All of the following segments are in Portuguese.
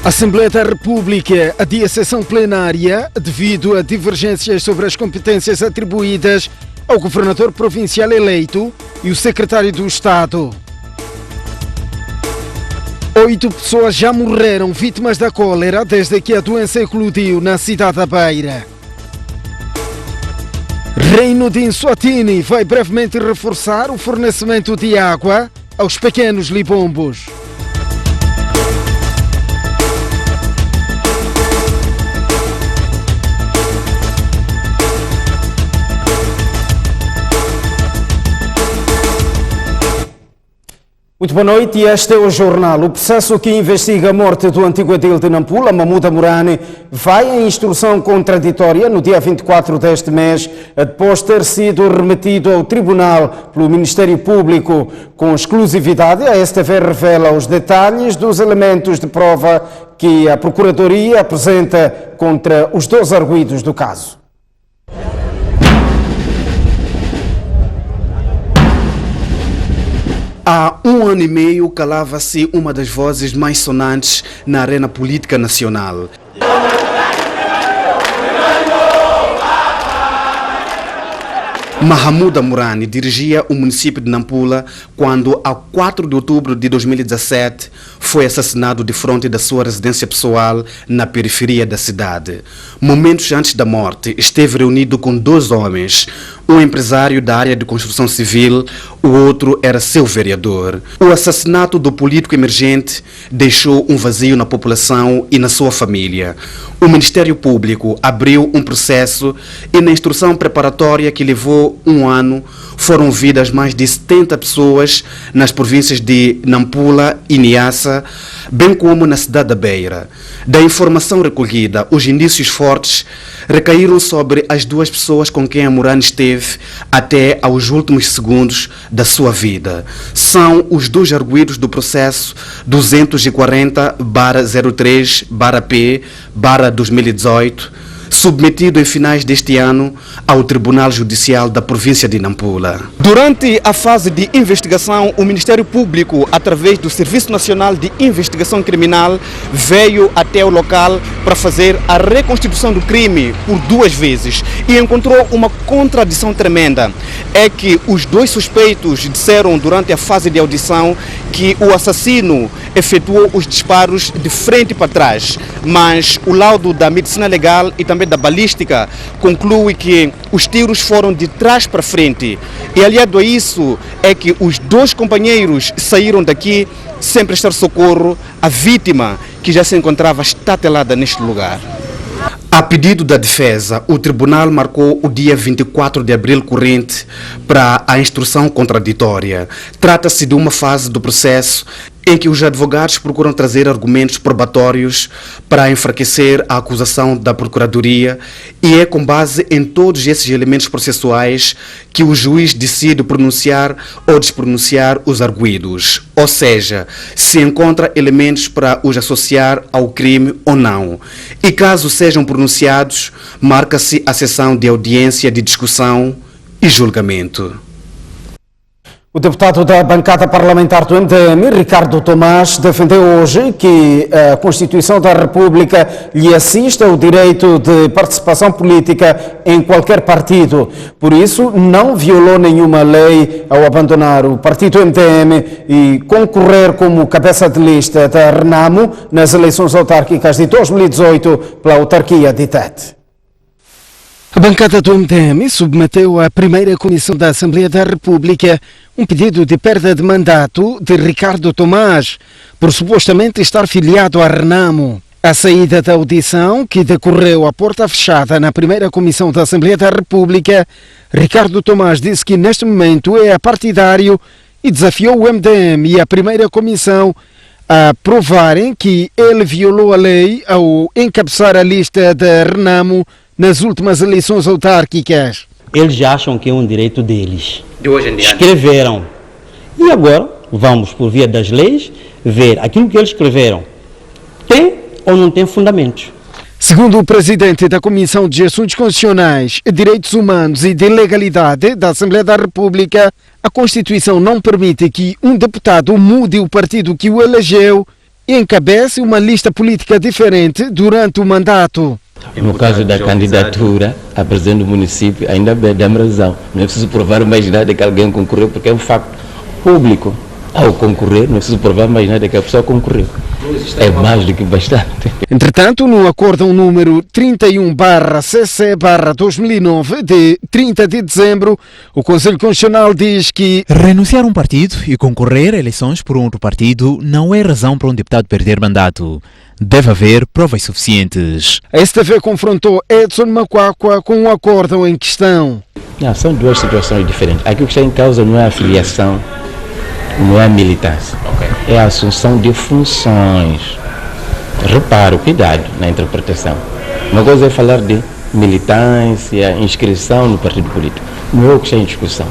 A Assembleia da República adia a sessão plenária devido a divergências sobre as competências atribuídas ao governador provincial eleito e o secretário do Estado. 8 pessoas já morreram vítimas da cólera desde que a doença eclodiu na cidade da Beira. Reino de Eswatini vai brevemente reforçar o fornecimento de água aos pequenos libombos. Muito boa noite e este é o jornal. O processo que investiga a morte do antigo edil de Nampula, Mahmuda Mourane, vai em instrução contraditória no dia 24 deste mês, depois de ter sido remetido ao tribunal pelo Ministério Público. Com exclusividade, a STV revela os detalhes dos elementos de prova que a Procuradoria apresenta contra os 2 arguidos do caso. Há 1 ano e meio calava-se uma das vozes mais sonantes na arena política nacional. Mahmuda Mourane dirigia o município de Nampula quando, a 4 de outubro de 2017, foi assassinado de frente da sua residência pessoal na periferia da cidade. Momentos antes da morte, esteve reunido com 2 homens, um empresário da área de construção civil, o outro era seu vereador. O assassinato do político emergente deixou um vazio na população e na sua família. O Ministério Público abriu um processo e, na instrução preparatória que levou 1 ano, foram ouvidas mais de 70 pessoas nas províncias de Nampula e Niassa, bem como na cidade da Beira. Da informação recolhida, os indícios fortes recaíram sobre as 2 pessoas com quem a Mourane esteve até aos últimos segundos da sua vida. São os 2 arguidos do processo 240-03-P-2018, submetido em finais deste ano ao Tribunal Judicial da província de Nampula. Durante a fase de investigação, o Ministério Público, através do Serviço Nacional de Investigação Criminal, veio até o local para fazer a reconstituição do crime por 2 vezes e encontrou uma contradição tremenda. É que os 2 suspeitos disseram durante a fase de audição que o assassino efetuou os disparos de frente para trás, mas o laudo da medicina legal e também da balística conclui que os tiros foram de trás para frente. E aliado a isso é que os 2 companheiros saíram daqui sem prestar socorro à vítima, que já se encontrava estatelada neste lugar. A pedido da defesa, o tribunal marcou o dia 24 de abril corrente para a instrução contraditória. Trata-se de uma fase do processo em que os advogados procuram trazer argumentos probatórios para enfraquecer a acusação da Procuradoria, e é com base em todos esses elementos processuais que o juiz decide pronunciar ou despronunciar os arguidos, ou seja, se encontra elementos para os associar ao crime ou não. E caso sejam pronunciados, marca-se a sessão de audiência de discussão e julgamento. O deputado da bancada parlamentar do MDM, Ricardo Tomás, defendeu hoje que a Constituição da República lhe assista o direito de participação política em qualquer partido. Por isso, não violou nenhuma lei ao abandonar o partido MDM e concorrer como cabeça de lista da Renamo nas eleições autárquicas de 2018 pela autarquia de Tete. A bancada do MDM submeteu à primeira comissão da Assembleia da República um pedido de perda de mandato de Ricardo Tomás, por supostamente estar filiado à Renamo. A saída da audição, que decorreu à porta fechada na primeira comissão da Assembleia da República, Ricardo Tomás disse que neste momento é partidário e desafiou o MDM e a primeira comissão a provarem que ele violou a lei ao encabeçar a lista da Renamo nas últimas eleições autárquicas. Eles acham que é um direito deles. De hoje em diante. Escreveram. E agora vamos, por via das leis, ver aquilo que eles escreveram tem ou não tem fundamentos. Segundo o presidente da Comissão de Assuntos Constitucionais, Direitos Humanos e de Legalidade da Assembleia da República, a Constituição não permite que um deputado mude o partido que o elegeu encabece uma lista política diferente durante o mandato. No caso da candidatura a presidente do município, ainda bem, dá-me razão. Não é preciso provar mais nada que alguém concorreu, porque é um facto público. Ao concorrer, não é preciso provar mais nada que a pessoa concorreu. É mais do que bastante. Entretanto, no acórdão número 31/CC/2009, de 30 de dezembro, o Conselho Constitucional diz que renunciar a um partido e concorrer a eleições por um outro partido não é razão para um deputado perder mandato. Deve haver provas suficientes. A STV confrontou Edson Macuacua com o acórdão em questão. Não, são duas situações diferentes. Aqui o que está em causa não é a filiação, não é a militância. É a assunção de funções. Reparo, cuidado na interpretação. Uma coisa é falar de militância, inscrição no partido político. Não é o que está em discussão.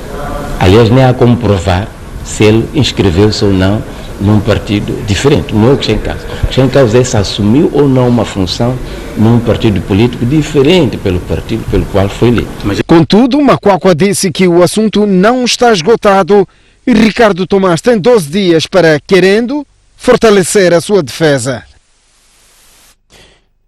Aliás, nem há como provar se ele inscreveu-se ou não num partido diferente. Não é o que está em causa. O que está em causa é se assumiu ou não uma função num partido político diferente pelo partido pelo qual foi eleito. Contudo, Macuacua disse que o assunto não está esgotado e Ricardo Tomás tem 12 dias para, querendo, fortalecer a sua defesa.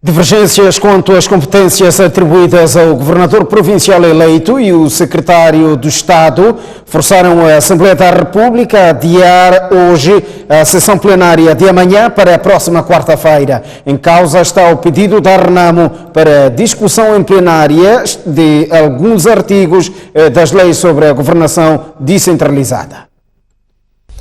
Divergências quanto às competências atribuídas ao governador provincial eleito e o secretário do Estado forçaram a Assembleia da República a adiar hoje a sessão plenária de amanhã para a próxima quarta-feira. Em causa está o pedido da Renamo para discussão em plenária de alguns artigos das leis sobre a governação descentralizada.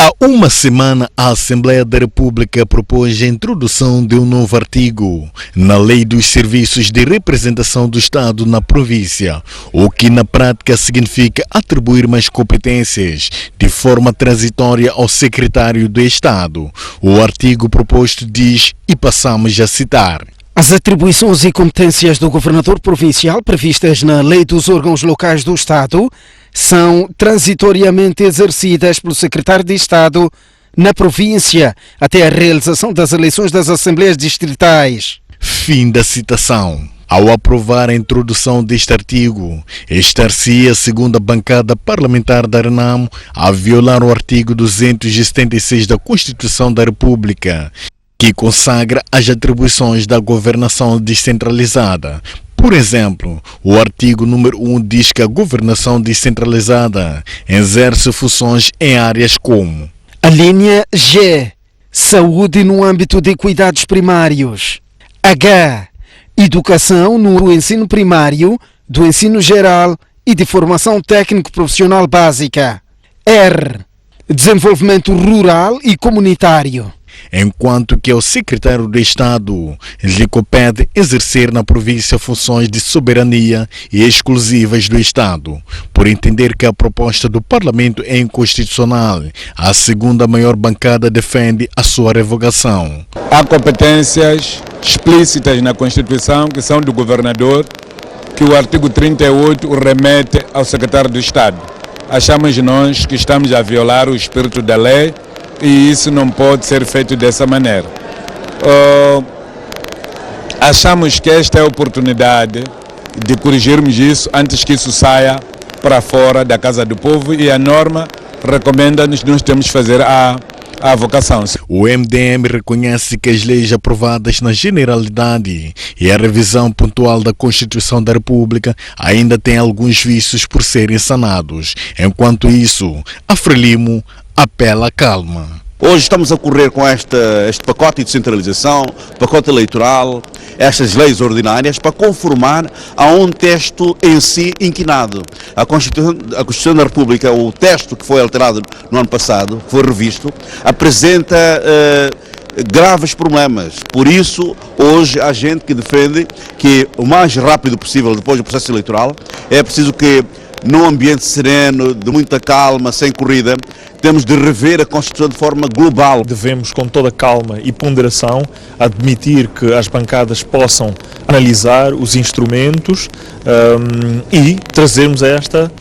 Há uma semana, a Assembleia da República propôs a introdução de um novo artigo na Lei dos Serviços de Representação do Estado na província, o que na prática significa atribuir mais competências de forma transitória ao secretário do Estado. O artigo proposto diz, e passamos a citar: as atribuições e competências do governador provincial previstas na Lei dos órgãos locais do Estado são transitoriamente exercidas pelo secretário de Estado na província até a realização das eleições das Assembleias Distritais. Fim da citação. Ao aprovar a introdução deste artigo, estar-se-ia, segundo a bancada parlamentar da Renamo, a violar o artigo 276 da Constituição da República, que consagra as atribuições da governação descentralizada. Por exemplo, o artigo número 1 diz que a governação descentralizada exerce funções em áreas como: a linha G, saúde no âmbito de cuidados primários; H, educação no ensino primário, do ensino geral e de formação técnico-profissional básica; R, desenvolvimento rural e comunitário. Enquanto que ao secretário de Estado lhe compete exercer na província funções de soberania e exclusivas do Estado. Por entender que a proposta do Parlamento é inconstitucional, a segunda maior bancada defende a sua revogação. Há competências explícitas na Constituição que são do governador, que o artigo 38 remete ao secretário do Estado. Achamos nós que estamos a violar o espírito da lei e isso não pode ser feito dessa maneira. Achamos que esta é a oportunidade de corrigirmos isso antes que isso saia para fora da Casa do Povo, e a norma recomenda-nos que nós temos que fazer a vocação. O MDM reconhece que as leis aprovadas na generalidade e a revisão pontual da Constituição da República ainda têm alguns vícios por serem sanados. Enquanto isso, a Frelimo apela à calma. Hoje estamos a correr com este pacote de descentralização, pacote eleitoral, estas leis ordinárias para conformar a um texto em si inquinado. A Constituição da República, o texto que foi alterado no ano passado, que foi revisto, apresenta graves problemas. Por isso, hoje há gente que defende que o mais rápido possível, depois do processo eleitoral, é preciso que num ambiente sereno, de muita calma, sem corrida, temos de rever a Constituição de forma global. Devemos, com toda calma e ponderação, admitir que as bancadas possam analisar os instrumentos e trazermos a esta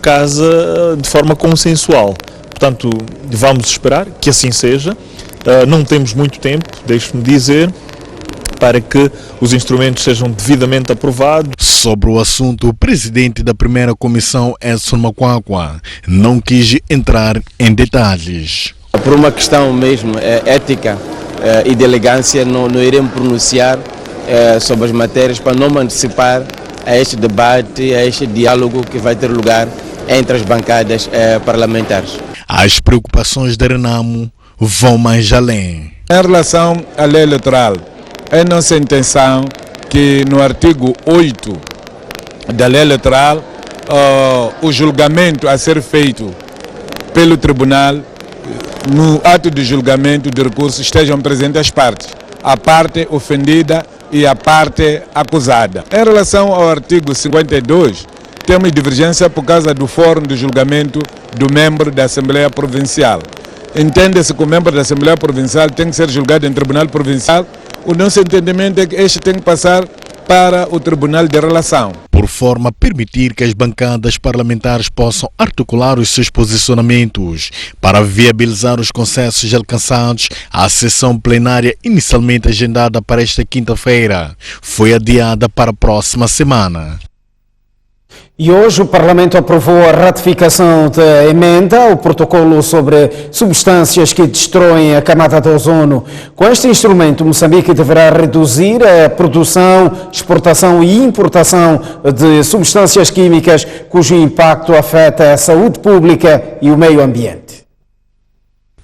casa de forma consensual. Portanto, vamos esperar que assim seja. Não temos muito tempo, deixe-me dizer, para que os instrumentos sejam devidamente aprovados. Sobre o assunto, o presidente da primeira comissão, Edson Macuacua, não quis entrar em detalhes. Por uma questão mesmo ética, e de elegância não iremos pronunciar sobre as matérias para não antecipar a este debate, a este diálogo que vai ter lugar entre as bancadas parlamentares. As preocupações da Renamo vão mais além. Em relação à lei eleitoral, é nossa intenção que no artigo 8 da lei eleitoral o julgamento a ser feito pelo tribunal, no ato de julgamento de recurso estejam presentes as partes, a parte ofendida e a parte acusada. Em relação ao artigo 52, temos divergência por causa do fórum de julgamento do membro da Assembleia Provincial. Entende-se que o membro da Assembleia Provincial tem que ser julgado em Tribunal Provincial. O nosso entendimento é que este tem que passar para o Tribunal de Relação. Por forma a permitir que as bancadas parlamentares possam articular os seus posicionamentos para viabilizar os consensos alcançados, a sessão plenária inicialmente agendada para esta quinta-feira foi adiada para a próxima semana. E hoje o Parlamento aprovou a ratificação da emenda ao protocolo sobre substâncias que destroem a camada de ozono. Com este instrumento, Moçambique deverá reduzir a produção, exportação e importação de substâncias químicas cujo impacto afeta a saúde pública e o meio ambiente.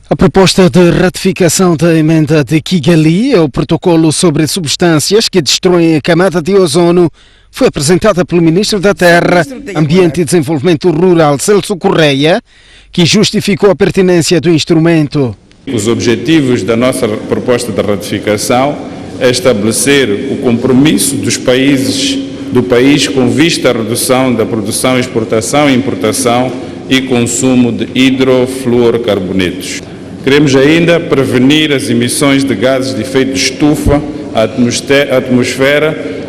A proposta de ratificação da emenda de Kigali ao protocolo sobre substâncias que destroem a camada de ozono foi apresentada pelo Ministro da Terra, Ambiente e Desenvolvimento Rural, Celso Correia, que justificou a pertinência do instrumento. Os objetivos da nossa proposta de ratificação é estabelecer o compromisso dos países do país com vista à redução da produção, exportação, importação e consumo de hidrofluorocarbonetos. Queremos ainda prevenir as emissões de gases de efeito estufa à atmosfera,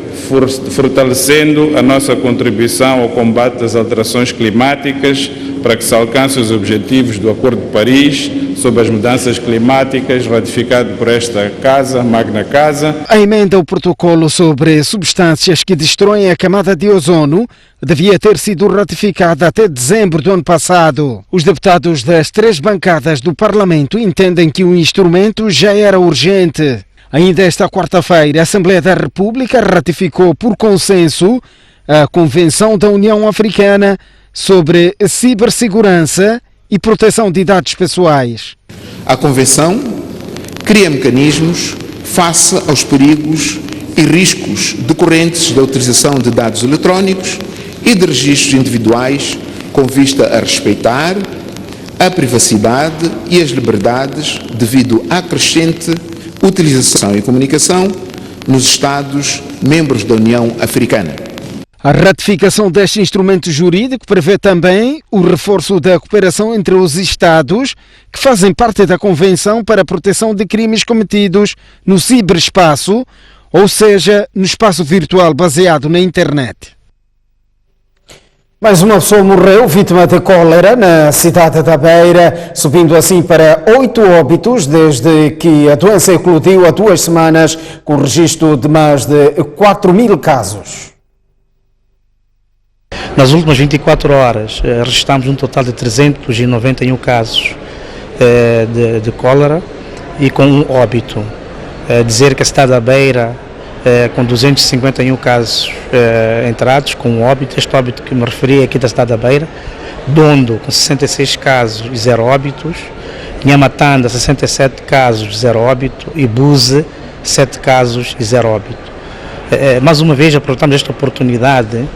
fortalecendo a nossa contribuição ao combate das alterações climáticas para que se alcance os objetivos do Acordo de Paris sobre as mudanças climáticas, ratificado por esta Casa, Magna Casa. A emenda ao protocolo sobre substâncias que destroem a camada de ozono devia ter sido ratificada até dezembro do ano passado. Os deputados das 3 bancadas do Parlamento entendem que o instrumento já era urgente. Ainda esta quarta-feira, a Assembleia da República ratificou por consenso a Convenção da União Africana sobre cibersegurança e proteção de dados pessoais. A Convenção cria mecanismos face aos perigos e riscos decorrentes da utilização de dados eletrónicos e de registros individuais com vista a respeitar a privacidade e as liberdades devido à crescente utilização e comunicação nos Estados membros da União Africana. A ratificação deste instrumento jurídico prevê também o reforço da cooperação entre os Estados que fazem parte da Convenção para a Proteção de Crimes Cometidos no Ciberespaço, ou seja, no espaço virtual baseado na internet. Mais uma pessoa morreu vítima de cólera na cidade da Beira, subindo assim para 8 óbitos desde que a doença eclodiu há 2 semanas, com registro de mais de 4.000 casos. Nas últimas 24 horas, registramos um total de 391 casos de cólera e com um óbito. Dizer que a cidade da Beira, com 251 casos entrados, com um óbito, este óbito que me referi aqui da cidade da Beira, Dondo, com 66 casos e 0 óbitos, Nhamatanda, 67 casos, 0 óbito, e Buze, 7 casos e 0 óbito. Mais uma vez, aproveitamos esta oportunidade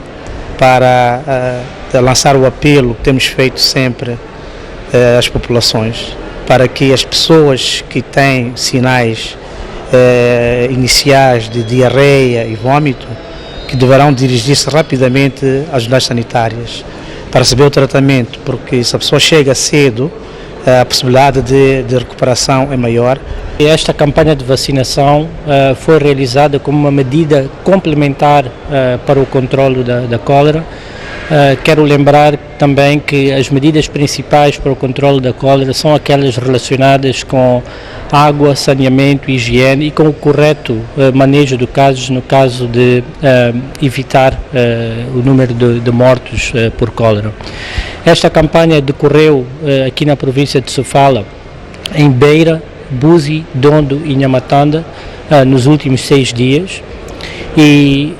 para lançar o apelo que temos feito sempre às populações, para que as pessoas que têm sinais iniciais de diarreia e vômito, que deverão dirigir-se rapidamente às unidades sanitárias para receber o tratamento, porque se a pessoa chega cedo, a possibilidade de recuperação é maior. Esta campanha de vacinação foi realizada como uma medida complementar para o controle da cólera. Quero lembrar também que as medidas principais para o controle da cólera são aquelas relacionadas com água, saneamento, higiene e com o correto manejo de casos, no caso de evitar o número de mortos por cólera. Esta campanha decorreu aqui na província de Sofala, em Beira, Buzi, Dondo e Nhamatanda nos últimos 6 dias. E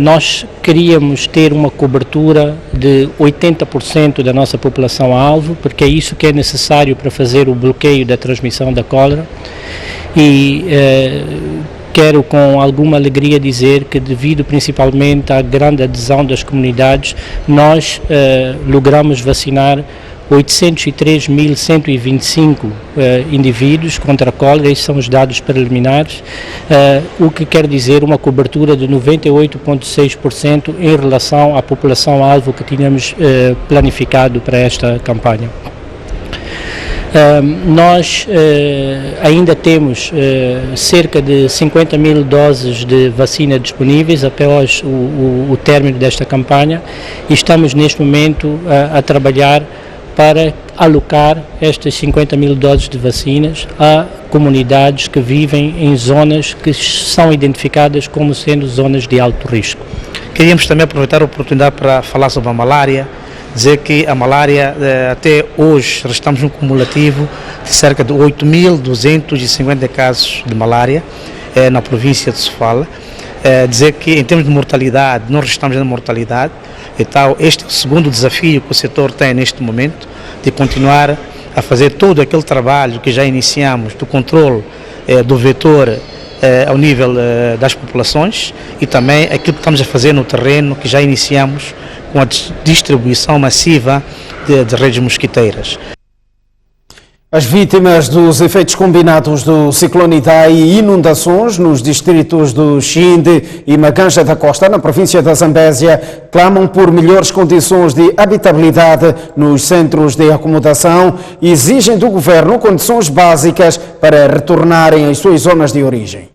nós queríamos ter uma cobertura de 80% da nossa população-alvo, porque é isso que é necessário para fazer o bloqueio da transmissão da cólera. E quero com alguma alegria dizer que, devido principalmente à grande adesão das comunidades, nós logramos vacinar 803.125 indivíduos contra a cólera. Esses são os dados preliminares, o que quer dizer uma cobertura de 98,6% em relação à população-alvo que tínhamos planificado para esta campanha. Nós ainda temos cerca de 50.000 doses de vacina disponíveis após o término desta campanha e estamos neste momento a trabalhar para alocar estas 50.000 doses de vacinas a comunidades que vivem em zonas que são identificadas como sendo zonas de alto risco. Queríamos também aproveitar a oportunidade para falar sobre a malária, dizer que a malária até hoje estamos num cumulativo de cerca de 8.250 casos de malária na província de Sofala. Dizer que em termos de mortalidade, nós estamos na mortalidade. Então, este é o segundo desafio que o setor tem neste momento, de continuar a fazer todo aquele trabalho que já iniciamos do controle do vetor ao nível das populações e também aquilo que estamos a fazer no terreno, que já iniciamos com a distribuição massiva de redes mosquiteiras. As vítimas dos efeitos combinados do ciclone Idai e inundações nos distritos do Xinde e Maganja da Costa, na província da Zambésia, clamam por melhores condições de habitabilidade nos centros de acomodação e exigem do governo condições básicas para retornarem às suas zonas de origem.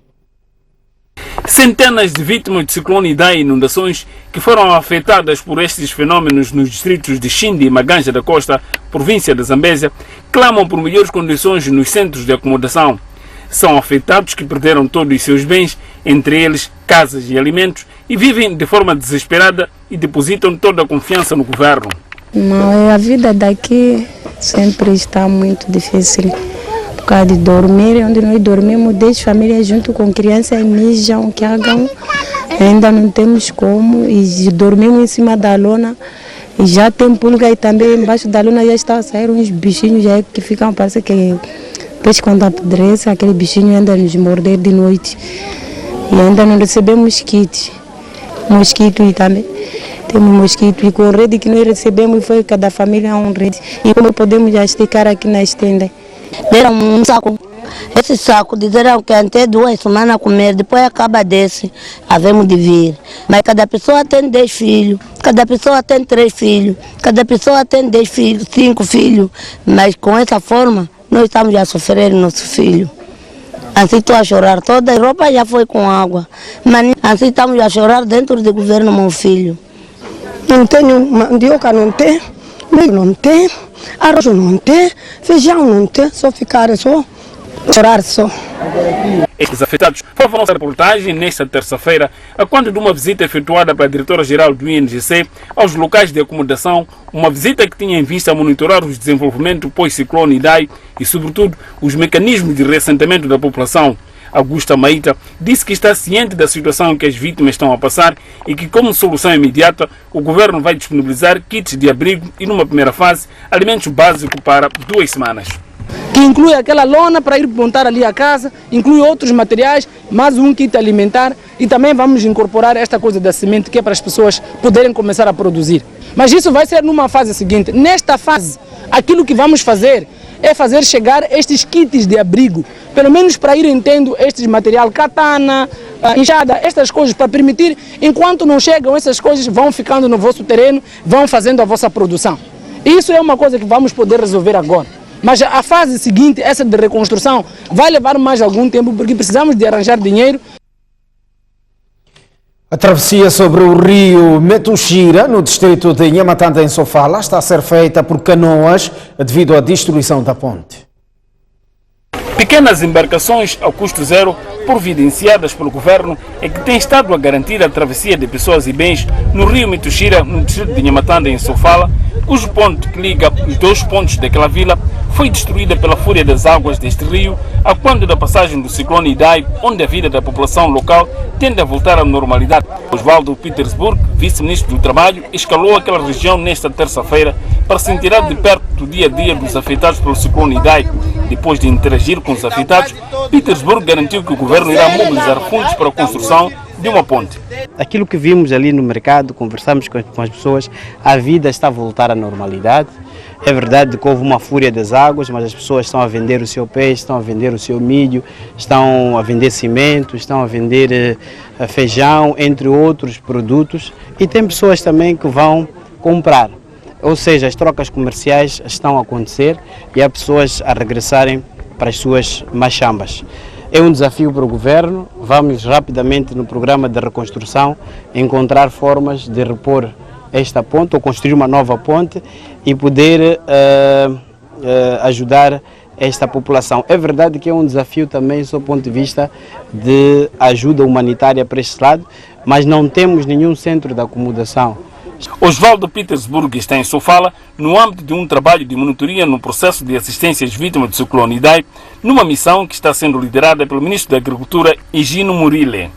Centenas de vítimas de ciclone Idai e inundações que foram afetadas por estes fenómenos nos distritos de Xinde e Maganja da Costa, província da Zambésia, clamam por melhores condições nos centros de acomodação. São afetados que perderam todos os seus bens, entre eles casas e alimentos, e vivem de forma desesperada e depositam toda a confiança no governo. Não, a vida daqui sempre está muito difícil. Por causa de dormir, onde nós dormimos, 10 famílias junto com crianças mijam, cagam, ainda não temos como, e dormimos em cima da lona, e já tem pulga e também embaixo da lona já está a sair uns bichinhos já que ficam, parece que depois quando apodrece, aquele bichinho ainda nos morder de noite, e ainda não recebemos kit, mosquito e também temos mosquito, e com o rede que nós recebemos foi cada família um rede, e como podemos já esticar aqui na estenda. Deram um saco, esse saco disseram que até 2 semanas a comer, depois acaba desse, havemos de vir. Mas cada pessoa tem 10 filhos, cada pessoa tem 3 filhos, cada pessoa tem 10 filhos, 5 filhos. Mas com essa forma, nós estamos a sofrer nosso filho. Assim estou a chorar, toda a roupa já foi com água. Mas assim estamos a chorar dentro do governo, meu filho. Não tenho mandioca, não tem, milho não tem. Arroz não tem, feijão não tem, só ficar só, chorar só. Estes afetados foram a nossa reportagem nesta terça-feira, a quando de uma visita efetuada pela diretora-geral do INGC aos locais de acomodação, uma visita que tinha em vista monitorar os desenvolvimentos pós-ciclone Idai e, sobretudo, os mecanismos de reassentamento da população. Augusta Maíta disse que está ciente da situação que as vítimas estão a passar e que, como solução imediata, o governo vai disponibilizar kits de abrigo e, numa primeira fase, alimentos básicos para 2 semanas. Que inclui aquela lona para ir montar ali a casa, inclui outros materiais, mais um kit alimentar, e também vamos incorporar esta coisa da semente que é para as pessoas poderem começar a produzir. Mas isso vai ser numa fase seguinte. Nesta fase, aquilo que vamos fazer é fazer chegar estes kits de abrigo, pelo menos para irem tendo estes material, katana, enxada, estas coisas, para permitir, enquanto não chegam essas coisas, vão ficando no vosso terreno, vão fazendo a vossa produção. Isso é uma coisa que vamos poder resolver agora. Mas a fase seguinte, essa de reconstrução, vai levar mais algum tempo, porque precisamos de arranjar dinheiro. A travessia sobre o rio Metuxira, no distrito de Nhamatanda, em Sofala, está a ser feita por canoas devido à destruição da ponte. Pequenas embarcações a custo zero, providenciadas pelo governo, é que têm estado a garantir a travessia de pessoas e bens no rio Mituxira, no distrito de Nhamatanda, em Sofala, cujo ponto que liga os dois pontos daquela vila foi destruída pela fúria das águas deste rio, a quando da passagem do ciclone Idai, onde a vida da população local tende a voltar à normalidade. Oswaldo Petersburg, vice-ministro do Trabalho, escalou aquela região nesta terça-feira para se inteirar de perto do dia-a-dia dos afetados pelo ciclone Idai. Depois de interagir com os afetados, Petersburg garantiu que o governo irá mobilizar fundos para a construção de uma ponte. Aquilo que vimos ali no mercado, conversamos com as pessoas, a vida está a voltar à normalidade. É verdade que houve uma fúria das águas, mas as pessoas estão a vender o seu peixe, estão a vender o seu milho, estão a vender cimento, estão a vender feijão, entre outros produtos. E tem pessoas também que vão comprar. Ou seja, as trocas comerciais estão a acontecer e há pessoas a regressarem para as suas machambas. É um desafio para o governo. Vamos rapidamente no programa de reconstrução encontrar formas de repor esta ponte ou construir uma nova ponte e poder ajudar esta população. É verdade que é um desafio também do ponto de vista de ajuda humanitária para este lado, mas não temos nenhum centro de acomodação. Oswaldo Petersburg está em Sofala no âmbito de um trabalho de monitoria no processo de assistência às vítimas do ciclone Idai, numa missão que está sendo liderada pelo ministro da Agricultura, Higino Murile.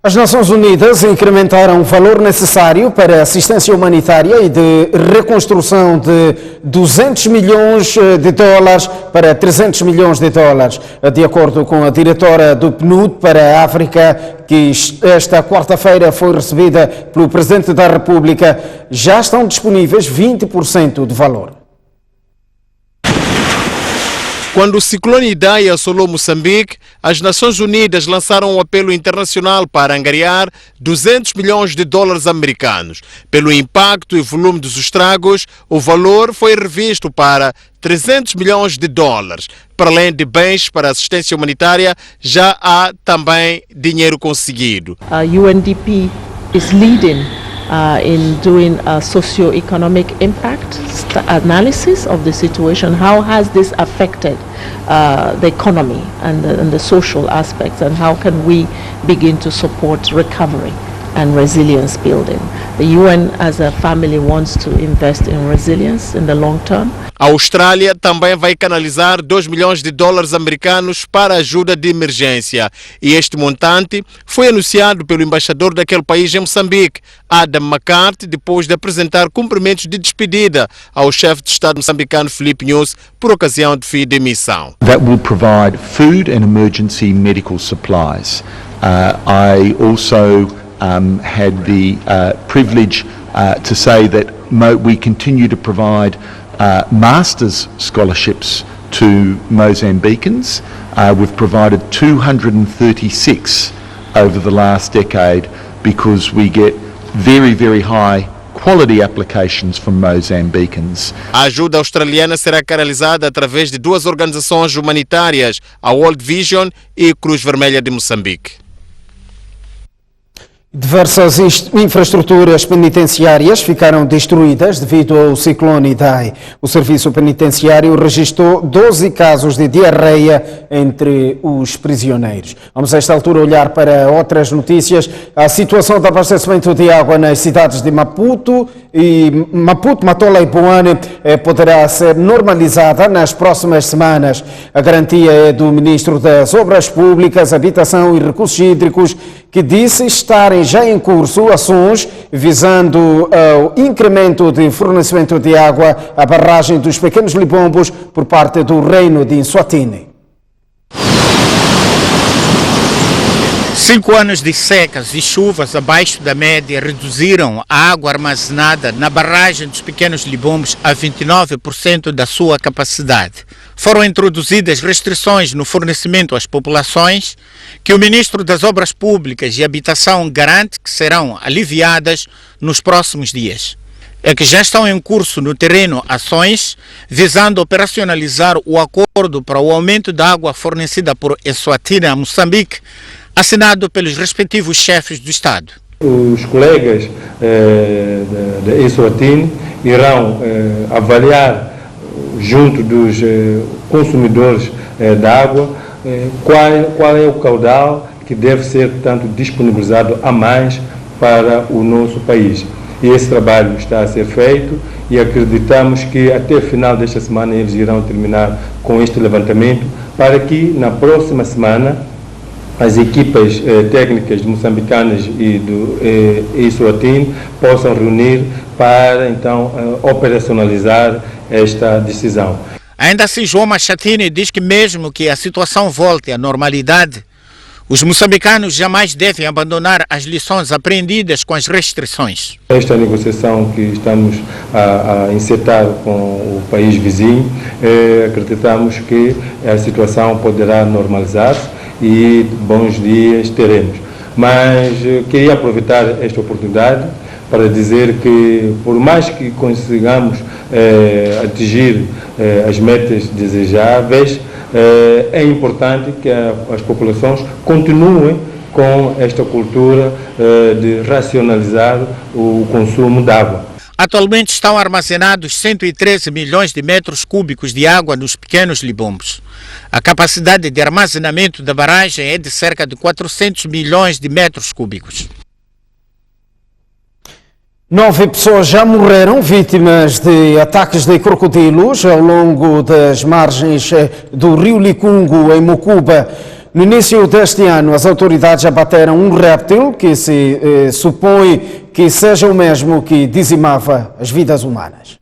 As Nações Unidas incrementaram o valor necessário para assistência humanitária e de reconstrução de 200 milhões de dólares para 300 milhões de dólares. De acordo com a diretora do PNUD para a África, que esta quarta-feira foi recebida pelo Presidente da República, já estão disponíveis 20% do valor. Quando o ciclone Idai assolou Moçambique, as Nações Unidas lançaram um apelo internacional para angariar 200 milhões de dólares americanos. Pelo impacto e volume dos estragos, o valor foi revisto para 300 milhões de dólares. Para além de bens para assistência humanitária, já há também dinheiro conseguido. A UNDP is leading in doing a socio-economic impact analysis of the situation. How has this affected the economy and the social aspects, and how can we begin to support recovery and resilience building? The UN as a family wants to invest in resilience in the long term. A Austrália também vai canalizar 2 milhões de dólares americanos para ajuda de emergência. E este montante foi anunciado pelo embaixador daquele país em Moçambique, Adam McCarthy, depois de apresentar cumprimentos de despedida ao chefe de Estado moçambicano Filipe Nyusi por ocasião de fim de missão. That will provide food and emergency medical supplies. I also had the privilege to say that we continue to provide master's scholarships to Mozambicans. We've provided 236 over the last decade because we get very, very high quality applications from Mozambicans. A ajuda australiana será canalizada através de duas organizações humanitárias, a World Vision e Cruz Vermelha de Moçambique. Diversas infraestruturas penitenciárias ficaram destruídas devido ao ciclone Idai. O serviço penitenciário registrou 12 casos de diarreia entre os prisioneiros. Vamos a esta altura olhar para outras notícias. A situação de abastecimento de água nas cidades de Maputo, Matola e Boane poderá ser normalizada nas próximas semanas. A garantia é do Ministro das Obras Públicas, Habitação e Recursos Hídricos, que disse estarem já em curso ações visando o incremento de fornecimento de água à barragem dos Pequenos Libombos por parte do Reino de Eswatini. 5 anos de secas e chuvas abaixo da média reduziram a água armazenada na barragem dos Pequenos Libombos a 29% da sua capacidade. Foram introduzidas restrições no fornecimento às populações que o Ministro das Obras Públicas e Habitação garante que serão aliviadas nos próximos dias. É que já estão em curso no terreno ações visando operacionalizar o acordo para o aumento da água fornecida por Eswatini a Moçambique, assinado pelos respectivos chefes do Estado. Os colegas da Eswatini irão avaliar junto dos consumidores da água, qual é o caudal que deve ser, portanto, disponibilizado a mais para o nosso país. E esse trabalho está a ser feito e acreditamos que até o final desta semana eles irão terminar com este levantamento para que na próxima semana as equipas técnicas moçambicanas e do Eswatini possam reunir para então operacionalizar esta decisão. Ainda assim, João Machatini diz que mesmo que a situação volte à normalidade, os moçambicanos jamais devem abandonar as lições aprendidas com as restrições. Esta negociação que estamos a encetar com o país vizinho, acreditamos que a situação poderá normalizar-se e bons dias teremos. Mas queria aproveitar esta oportunidade para dizer que, por mais que consigamos atingir as metas desejáveis, é importante que as populações continuem com esta cultura de racionalizar o consumo de água. Atualmente estão armazenados 113 milhões de metros cúbicos de água nos pequenos libombos. A capacidade de armazenamento da barragem é de cerca de 400 milhões de metros cúbicos. 9 pessoas já morreram vítimas de ataques de crocodilos ao longo das margens do rio Licungo, em Mucuba. No início deste ano, as autoridades abateram um réptil que se supõe que seja o mesmo que dizimava as vidas humanas.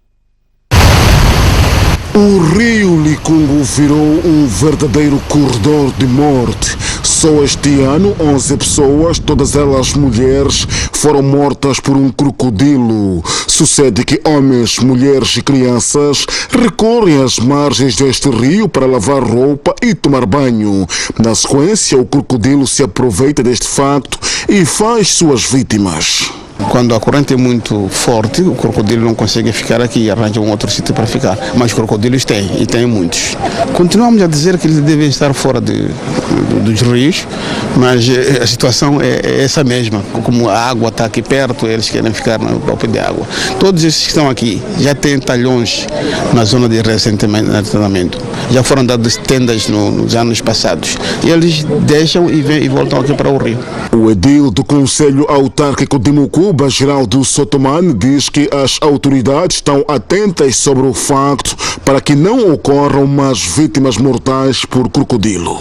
O rio Licungo virou um verdadeiro corredor de morte. Só este ano, 11 pessoas, todas elas mulheres, foram mortas por um crocodilo. Sucede que homens, mulheres e crianças recorrem às margens deste rio para lavar roupa e tomar banho. Na sequência, o crocodilo se aproveita deste facto e faz suas vítimas. Quando a corrente é muito forte, o crocodilo não consegue ficar aqui e arranja um outro sítio para ficar. Mas crocodilos tem, e tem muitos. Continuamos a dizer que eles devem estar fora dos rios, mas a situação é essa mesma. Como a água está aqui perto, eles querem ficar no pé de água. Todos esses que estão aqui já têm talhões na zona de reassentamento. Já foram dadas tendas nos anos passados. E eles deixam e voltam aqui para o rio. O edil do Conselho Autárquico de Mucuba, Geraldo Sotomane, diz que as autoridades estão atentas sobre o facto para que não ocorram mais vítimas mortais por crocodilo.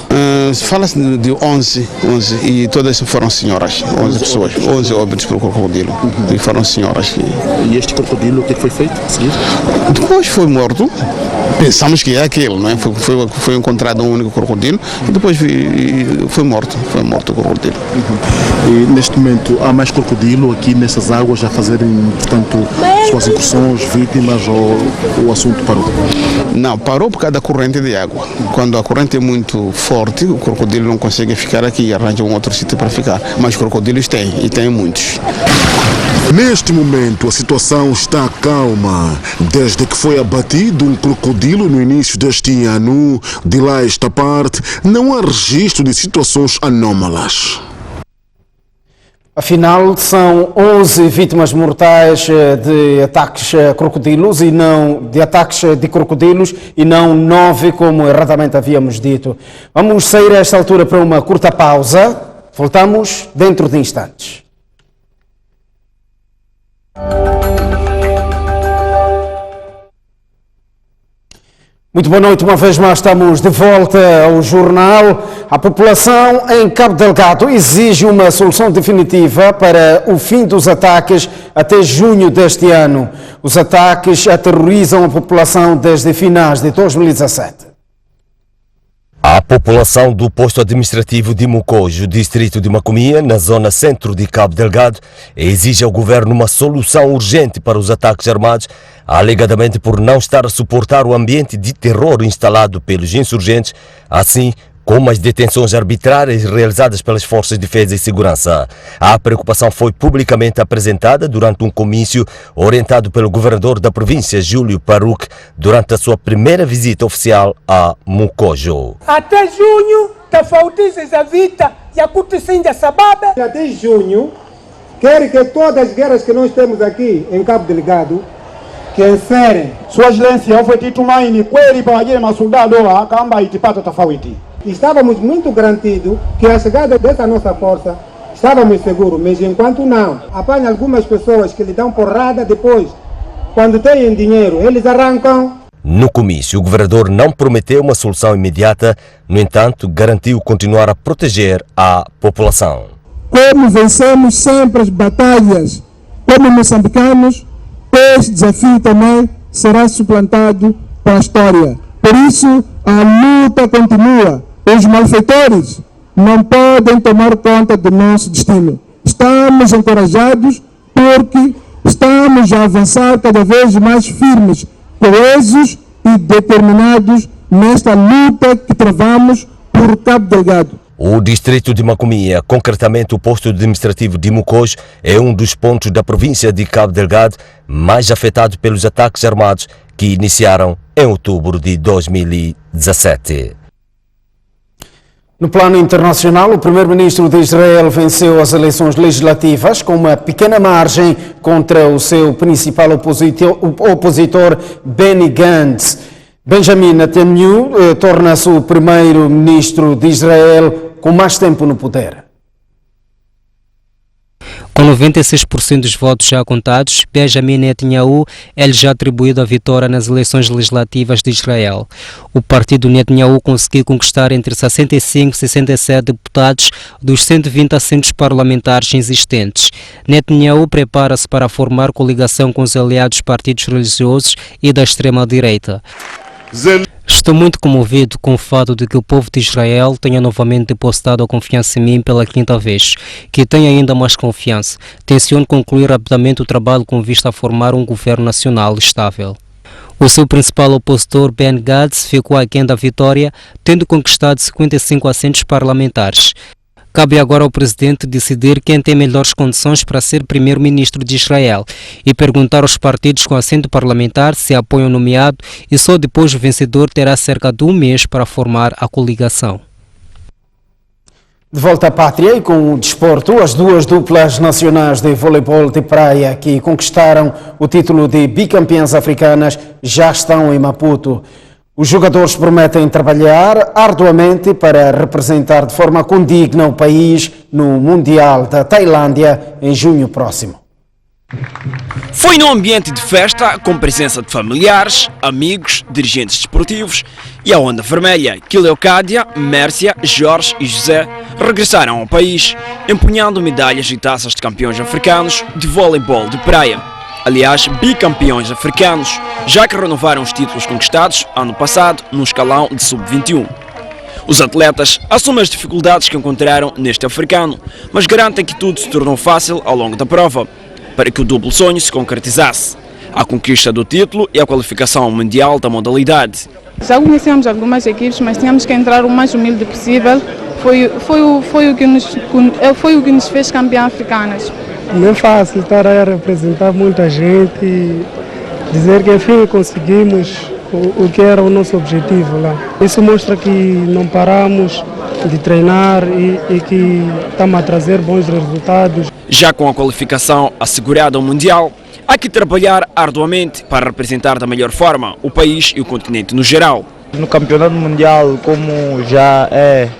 Fala-se de 11 e todas foram senhoras, 11 pessoas, 11 óbitos por crocodilo, e foram senhoras. E este crocodilo, o que foi feito a seguir? Depois foi morto, pensamos que é aquele, não é? Foi encontrado um único crocodilo e depois foi morto o crocodilo. E neste momento há mais crocodilo aqui nessas águas a fazerem, portanto, suas incursões, vítimas, ou o assunto parou? Não, parou por causa da corrente de água. Quando a corrente é muito forte, o crocodilo não consegue ficar aqui e arranja um outro sítio para ficar. Mas crocodilos tem, e tem muitos. Neste momento, a situação está calma. Desde que foi abatido um crocodilo no início deste ano, de lá esta parte, não há registro de situações anómalas. Afinal, são 11 vítimas mortais de ataques crocodilos e não de ataques de crocodilos e não 9, como erradamente havíamos dito. Vamos sair a esta altura para uma curta pausa. Voltamos dentro de instantes. Muito boa noite, uma vez mais estamos de volta ao jornal. A população em Cabo Delgado exige uma solução definitiva para o fim dos ataques até junho deste ano. Os ataques aterrorizam a população desde finais de 2017. A população do posto administrativo de Mucojo, distrito de Macomia, na zona centro de Cabo Delgado, exige ao governo uma solução urgente para os ataques armados, alegadamente por não estar a suportar o ambiente de terror instalado pelos insurgentes, assim como as detenções arbitrárias realizadas pelas Forças de Defesa e Segurança. A preocupação foi publicamente apresentada durante um comício orientado pelo governador da província, Júlio Paruque, durante a sua primeira visita oficial a Mucojo. Até junho, está faltando essa vida e acontecendo essa sababa. Até junho, quer que todas as guerras que nós temos aqui em Cabo Delgado, que serem sua excelência foi titumaini kweli pamoja na soldado akamba itipata tofauti. Estávamos muito garantidos que a chegada dessa nossa força estávamos seguros, mas enquanto não, apanha algumas pessoas que lhe dão porrada depois, quando têm dinheiro, eles arrancam. No comício, o governador não prometeu uma solução imediata, no entanto, garantiu continuar a proteger a população. Como vencemos sempre as batalhas como moçambicanos, esse desafio também será suplantado pela história. Por isso, a luta continua. Os malfeitores não podem tomar conta do nosso destino. Estamos encorajados porque estamos a avançar cada vez mais firmes, coesos e determinados nesta luta que travamos por Cabo Delgado. O distrito de Macomia, concretamente o posto administrativo de Mucoj, é um dos pontos da província de Cabo Delgado mais afetado pelos ataques armados que iniciaram em outubro de 2017. No plano internacional, o primeiro-ministro de Israel venceu as eleições legislativas com uma pequena margem contra o seu principal opositor Benny Gantz. Benjamin Netanyahu torna-se o primeiro-ministro de Israel com mais tempo no poder. Com 96% dos votos já contados, Benjamin Netanyahu é já atribuído a vitória nas eleições legislativas de Israel. O partido Netanyahu conseguiu conquistar entre 65 e 67 deputados dos 120 assentos parlamentares existentes. Netanyahu prepara-se para formar coligação com os aliados partidos religiosos e da extrema-direita. Estou muito comovido com o fato de que o povo de Israel tenha novamente depositado a confiança em mim pela quinta vez, que tenha ainda mais confiança. Tenciono concluir rapidamente o trabalho com vista a formar um governo nacional estável. O seu principal opositor, Ben Gantz, ficou aquém da vitória, tendo conquistado 55 assentos parlamentares. Cabe agora ao presidente decidir quem tem melhores condições para ser primeiro-ministro de Israel e perguntar aos partidos com assento parlamentar se apoiam o nomeado, e só depois o vencedor terá cerca de um mês para formar a coligação. De volta à pátria e com o desporto, as duas duplas nacionais de voleibol de praia que conquistaram o título de bicampeãs africanas já estão em Maputo. Os jogadores prometem trabalhar arduamente para representar de forma condigna o país no Mundial da Tailândia em junho próximo. Foi num ambiente de festa, com presença de familiares, amigos, dirigentes desportivos e a Onda Vermelha que Leocádia, Mércia, Jorge e José regressaram ao país, empunhando medalhas e taças de campeões africanos de voleibol de praia. Aliás, bicampeões africanos, já que renovaram os títulos conquistados ano passado no escalão de sub-21. Os atletas assumem as dificuldades que encontraram neste africano, mas garantem que tudo se tornou fácil ao longo da prova, para que o duplo sonho se concretizasse: a conquista do título e a qualificação mundial da modalidade. Já conhecemos algumas equipes, mas tínhamos que entrar o mais humilde possível. Foi o que nos fez campeã africanas. Não é fácil estar a representar muita gente e dizer que enfim conseguimos o que era o nosso objetivo lá. Isso mostra que não paramos de treinar e que estamos a trazer bons resultados. Já com a qualificação assegurada ao Mundial, há que trabalhar arduamente para representar da melhor forma o país e o continente no geral. No Campeonato Mundial, como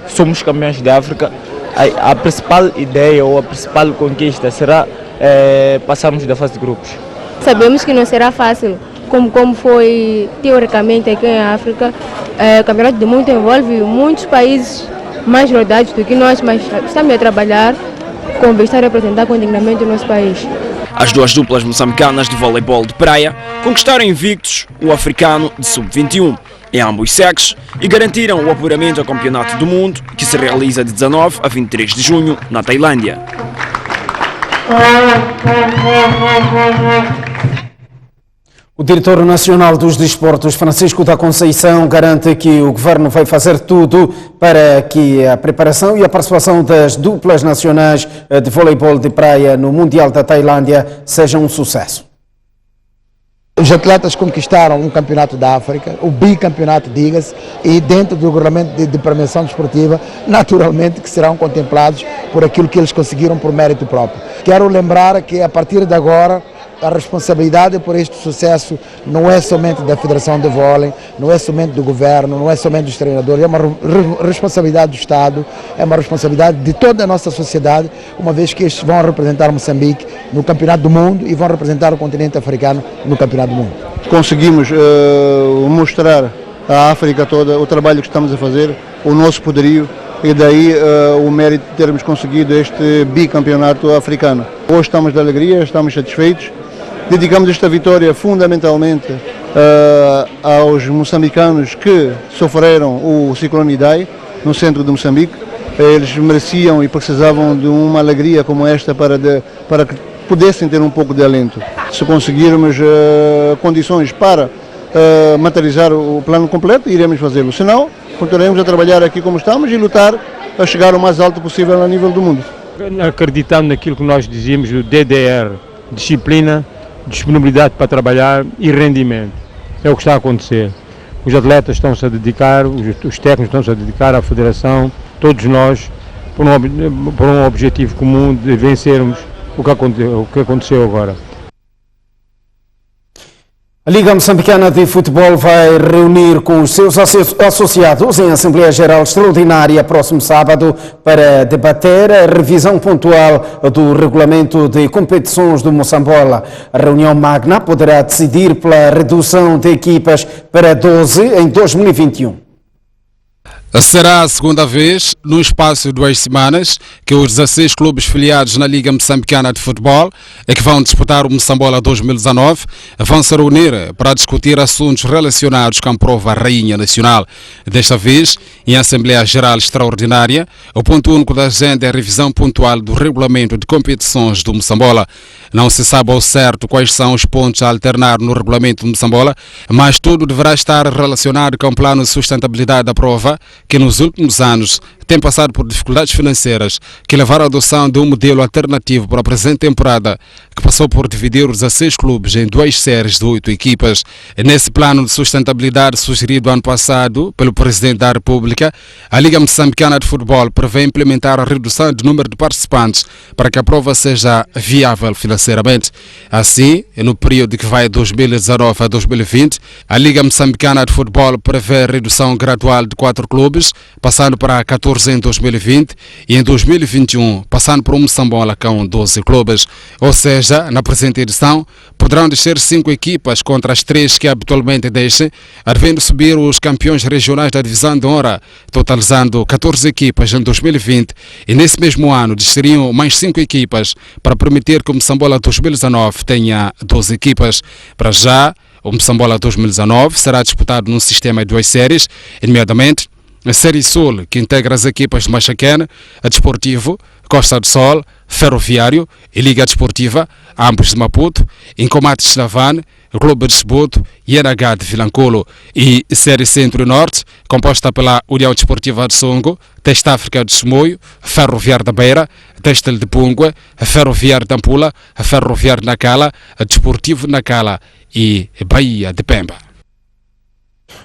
somos campeões da África, a principal ideia ou a principal conquista será passarmos da fase de grupos. Sabemos que não será fácil, como foi teoricamente aqui em África. O Campeonato do Mundo envolve muitos países mais rodados do que nós, mas estamos a trabalhar com o objetivo de representar condignamente o nosso país. As duas duplas moçambicanas de voleibol de praia conquistaram invictos o africano de sub-21 em ambos sexos e garantiram o apuramento ao Campeonato do Mundo, que se realiza de 19 a 23 de junho na Tailândia. O diretor nacional dos desportos, Francisco da Conceição, garante que o governo vai fazer tudo para que a preparação e a participação das duplas nacionais de voleibol de praia no Mundial da Tailândia sejam um sucesso. Os atletas conquistaram um campeonato da África, o bicampeonato, diga-se, e dentro do regulamento de premiação desportiva, naturalmente que serão contemplados por aquilo que eles conseguiram por mérito próprio. Quero lembrar que a partir de agora a responsabilidade por este sucesso não é somente da Federação de Vôlei, não é somente do governo, não é somente dos treinadores, é uma responsabilidade do Estado, é uma responsabilidade de toda a nossa sociedade, uma vez que estes vão representar Moçambique no Campeonato do Mundo e vão representar o continente africano no Campeonato do Mundo. Conseguimos mostrar à África toda o trabalho que estamos a fazer, o nosso poderio, e daí o mérito de termos conseguido este bicampeonato africano. Hoje estamos de alegria, estamos satisfeitos. Dedicamos esta vitória fundamentalmente aos moçambicanos que sofreram o ciclone Idai no centro de Moçambique. Eles mereciam e precisavam de uma alegria como esta para que pudessem ter um pouco de alento. Se conseguirmos condições para materializar o plano completo, iremos fazê-lo. Senão, continuaremos a trabalhar aqui como estamos e lutar a chegar o mais alto possível a nível do mundo. Acreditando naquilo que nós dizíamos do DDR, disciplina, disponibilidade para trabalhar e rendimento. É o que está a acontecer. Os atletas estão-se a dedicar, os técnicos estão-se a dedicar, à Federação, todos nós, por um objetivo comum de vencermos o que aconteceu agora. A Liga Moçambicana de Futebol vai reunir com os seus associados em Assembleia Geral Extraordinária próximo sábado para debater a revisão pontual do regulamento de competições do Moçambola. A reunião magna poderá decidir pela redução de equipas para 12 em 2021. Será a segunda vez, no espaço de 2 semanas, que os 16 clubes filiados na Liga Moçambicana de Futebol, que vão disputar o Moçambola 2019, vão se reunir para discutir assuntos relacionados com a prova Rainha Nacional. Desta vez, em Assembleia Geral Extraordinária, o ponto único da agenda é a revisão pontual do regulamento de competições do Moçambola. Não se sabe ao certo quais são os pontos a alternar no regulamento do Moçambola, mas tudo deverá estar relacionado com o plano de sustentabilidade da prova, que nos últimos anos tem passado por dificuldades financeiras que levaram à adoção de um modelo alternativo para a presente temporada, que passou por dividir os 16 clubes em 2 séries de 8 equipas. Nesse plano de sustentabilidade sugerido ano passado pelo Presidente da República, a Liga Moçambicana de Futebol prevê implementar a redução do número de participantes para que a prova seja viável financeiramente. Assim, no período que vai de 2019 a 2020, a Liga Moçambicana de Futebol prevê a redução gradual de 4 clubes, passando para 14 em 2020 e em 2021 passando por um Moçambola com 12 clubes. Ou seja, na presente edição poderão descer 5 equipas contra as 3 que habitualmente descem, devendo subir os campeões regionais da divisão de honra, totalizando 14 equipas em 2020, e nesse mesmo ano desceriam mais 5 equipas para permitir que o Moçambola 2019 tenha 12 equipas. Para já, o Moçambola 2019 será disputado num sistema de 2 séries, nomeadamente a Série Sul, que integra as equipas de Machaquene, a Desportivo, Costa do Sol, Ferroviário e Liga Desportiva, ambos de Maputo, Incomate de Slavane, Clube de Esboto e NH de Vilanculo, e Série Centro e Norte, composta pela União Desportiva de Songo, Teste África de Chimoio, Ferroviário da Beira, Teste de Pungue, Ferroviário de Ampula, Ferroviário de Nacala, Desportivo de Nacala e Bahia de Pemba.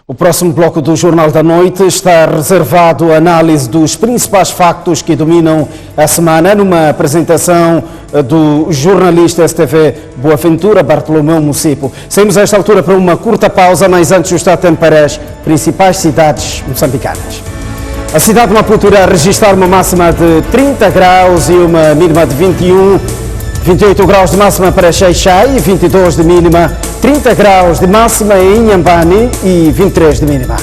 O próximo bloco do Jornal da Noite está reservado à análise dos principais factos que dominam a semana, numa apresentação do jornalista STV Boaventura Bartolomeu Mucipo. Saímos a esta altura para uma curta pausa, mas antes o estado de tempo para as principais cidades moçambicanas. A cidade de Maputo irá registrar uma máxima de 30 graus e uma mínima de 28 graus de máxima para Xai-Xai e 22 de mínima, 30 graus de máxima em Inhambane e 23 de mínima.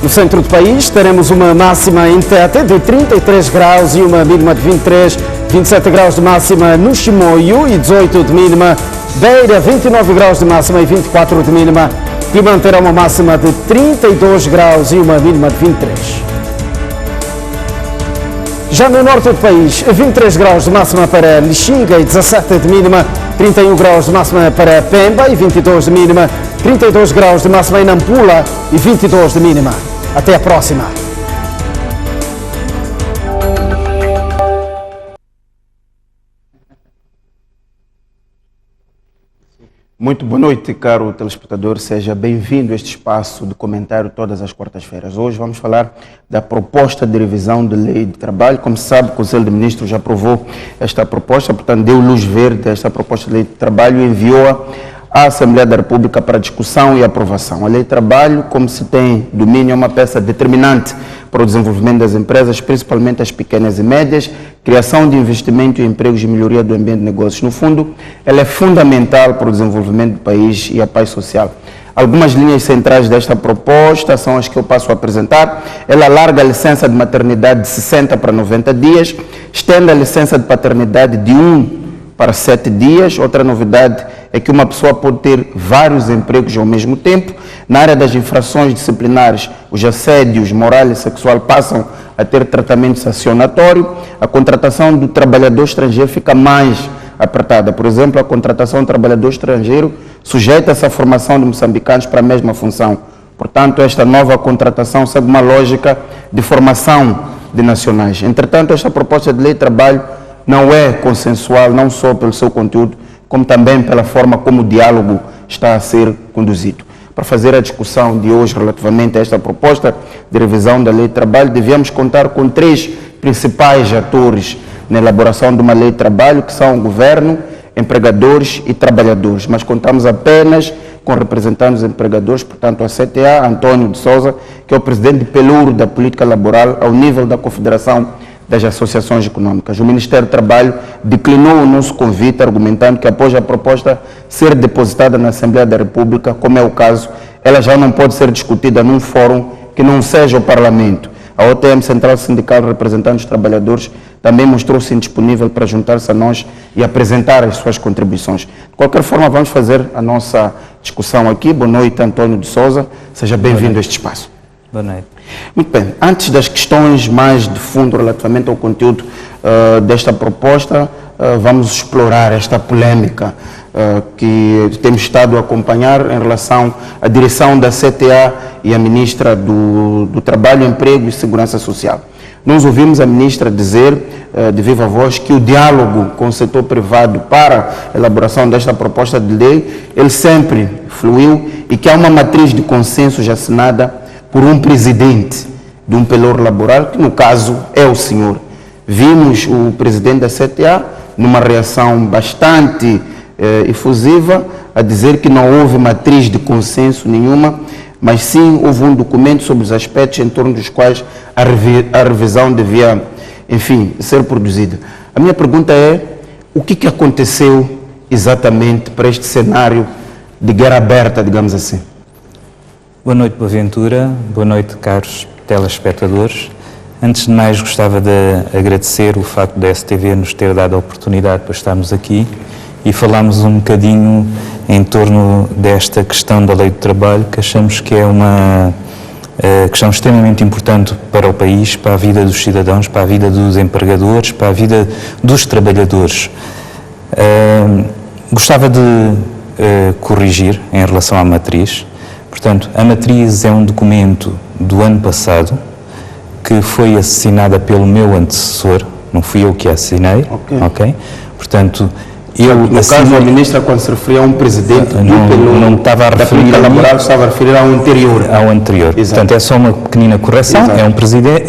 No centro do país teremos uma máxima em Tete de 33 graus e uma mínima de 23, 27 graus de máxima no Chimoio e 18 de mínima, Beira 29 graus de máxima e 24 de mínima, Climane terá uma máxima de 32 graus e uma mínima de 23. Já no norte do país, 23 graus de máxima para Lixinga e 17 de mínima, 31 graus de máxima para Pemba e 22 de mínima, 32 graus de máxima em Nampula e 22 de mínima. Até a próxima. Muito boa noite, caro telespectador. Seja bem-vindo a este espaço de comentário todas as quartas-feiras. Hoje vamos falar da proposta de revisão da Lei de Trabalho. Como se sabe, o Conselho de Ministros já aprovou esta proposta, portanto deu luz verde a esta proposta de Lei de Trabalho e enviou-a à Assembleia da República para discussão e aprovação. A Lei de Trabalho, como se tem domínio, é uma peça determinante para o desenvolvimento das empresas, principalmente as pequenas e médias, criação de investimento e empregos e melhoria do ambiente de negócios. No fundo, ela é fundamental para o desenvolvimento do país e a paz social. Algumas linhas centrais desta proposta são as que eu passo a apresentar. Ela alarga a licença de maternidade de 60 para 90 dias, estende a licença de paternidade de 1 para 7 dias. Outra novidade é que uma pessoa pode ter vários empregos ao mesmo tempo. Na área das infrações disciplinares, os assédios moral e sexual passam a ter tratamento sancionatório. A contratação do trabalhador estrangeiro fica mais apertada. Por exemplo, a contratação do trabalhador estrangeiro sujeita-se à formação de moçambicanos para a mesma função. Portanto, esta nova contratação segue uma lógica de formação de nacionais. Entretanto, esta proposta de lei de trabalho não é consensual, não só pelo seu conteúdo, como também pela forma como o diálogo está a ser conduzido. Para fazer a discussão de hoje relativamente a esta proposta de revisão da Lei de Trabalho, devíamos contar com 3 principais atores na elaboração de uma Lei de Trabalho, que são o governo, empregadores e trabalhadores, mas contamos apenas com representantes dos empregadores, portanto a CTA, António de Sousa, que é o presidente de pelouro da política laboral ao nível da Confederação das Associações Econômicas. O Ministério do Trabalho declinou o nosso convite, argumentando que após a proposta ser depositada na Assembleia da República, como é o caso, ela já não pode ser discutida num fórum que não seja o Parlamento. A OTM, Central Sindical de Representantes dos Trabalhadores, também mostrou-se indisponível para juntar-se a nós e apresentar as suas contribuições. De qualquer forma, vamos fazer a nossa discussão aqui. Boa noite, António de Sousa. Seja bem-vindo a este espaço. Boa noite. Muito bem. Antes das questões mais de fundo relativamente ao conteúdo desta proposta, vamos explorar esta polêmica que temos estado a acompanhar em relação à direção da CTA e a ministra do Trabalho, Emprego e Segurança Social. Nós ouvimos a ministra dizer, de viva voz, que o diálogo com o setor privado para a elaboração desta proposta de lei, ele sempre fluiu e que há uma matriz de consenso já assinada por um presidente de um pelouro laboral, que no caso é o senhor. Vimos o presidente da CTA numa reação bastante efusiva a dizer que não houve matriz de consenso nenhuma, mas sim houve um documento sobre os aspectos em torno dos quais a revisão devia, enfim, ser produzida. A minha pergunta é, o que aconteceu exatamente para este cenário de guerra aberta, digamos assim? Boa noite, Boaventura. Boa noite, caros telespectadores. Antes de mais, gostava de agradecer o facto da STV nos ter dado a oportunidade para estarmos aqui e falarmos um bocadinho em torno desta questão da Lei de Trabalho, que achamos que é uma questão extremamente importante para o país, para a vida dos cidadãos, para a vida dos empregadores, para a vida dos trabalhadores. Gostava de corrigir em relação à matriz. Portanto, a matriz é um documento do ano passado que foi assinada pelo meu antecessor, não fui eu que a assinei, ok? Portanto, no caso, a ministra, quando se referia a um presidente não estava a referir da laboral, estava a referir ao anterior. Ao anterior. Exato. Portanto, é só uma pequenina correção. É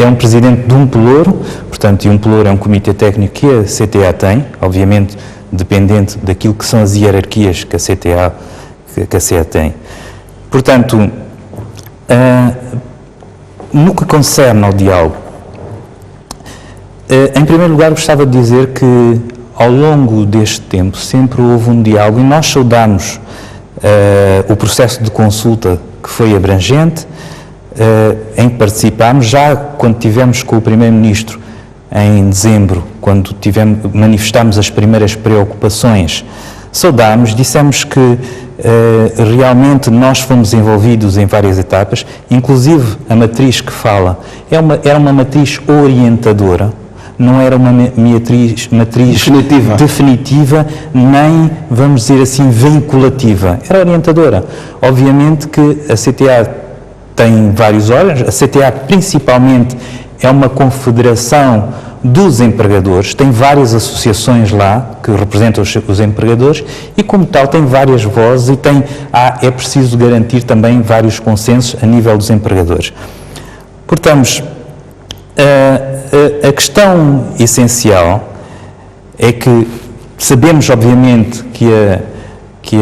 um presidente de um pelouro, portanto, e um pelouro é um comitê técnico que a CTA tem, obviamente dependente daquilo que são as hierarquias que a CTA tem. Portanto, no que concerne ao diálogo, em primeiro lugar gostava de dizer que ao longo deste tempo sempre houve um diálogo e nós saudamos o processo de consulta que foi abrangente, em que participámos, já quando tivemos com o Primeiro-Ministro em dezembro, quando manifestámos as primeiras preocupações, saudámos, dissemos que realmente nós fomos envolvidos em várias etapas, inclusive a matriz que fala era uma matriz orientadora, não era uma matriz definitiva, nem, vamos dizer assim, vinculativa, era orientadora. Obviamente que a CTA tem vários órgãos, a CTA principalmente é uma confederação dos empregadores, tem várias associações lá que representam os empregadores e, como tal, tem várias vozes e é preciso garantir também vários consensos a nível dos empregadores. Portanto, a questão essencial é que sabemos, obviamente, que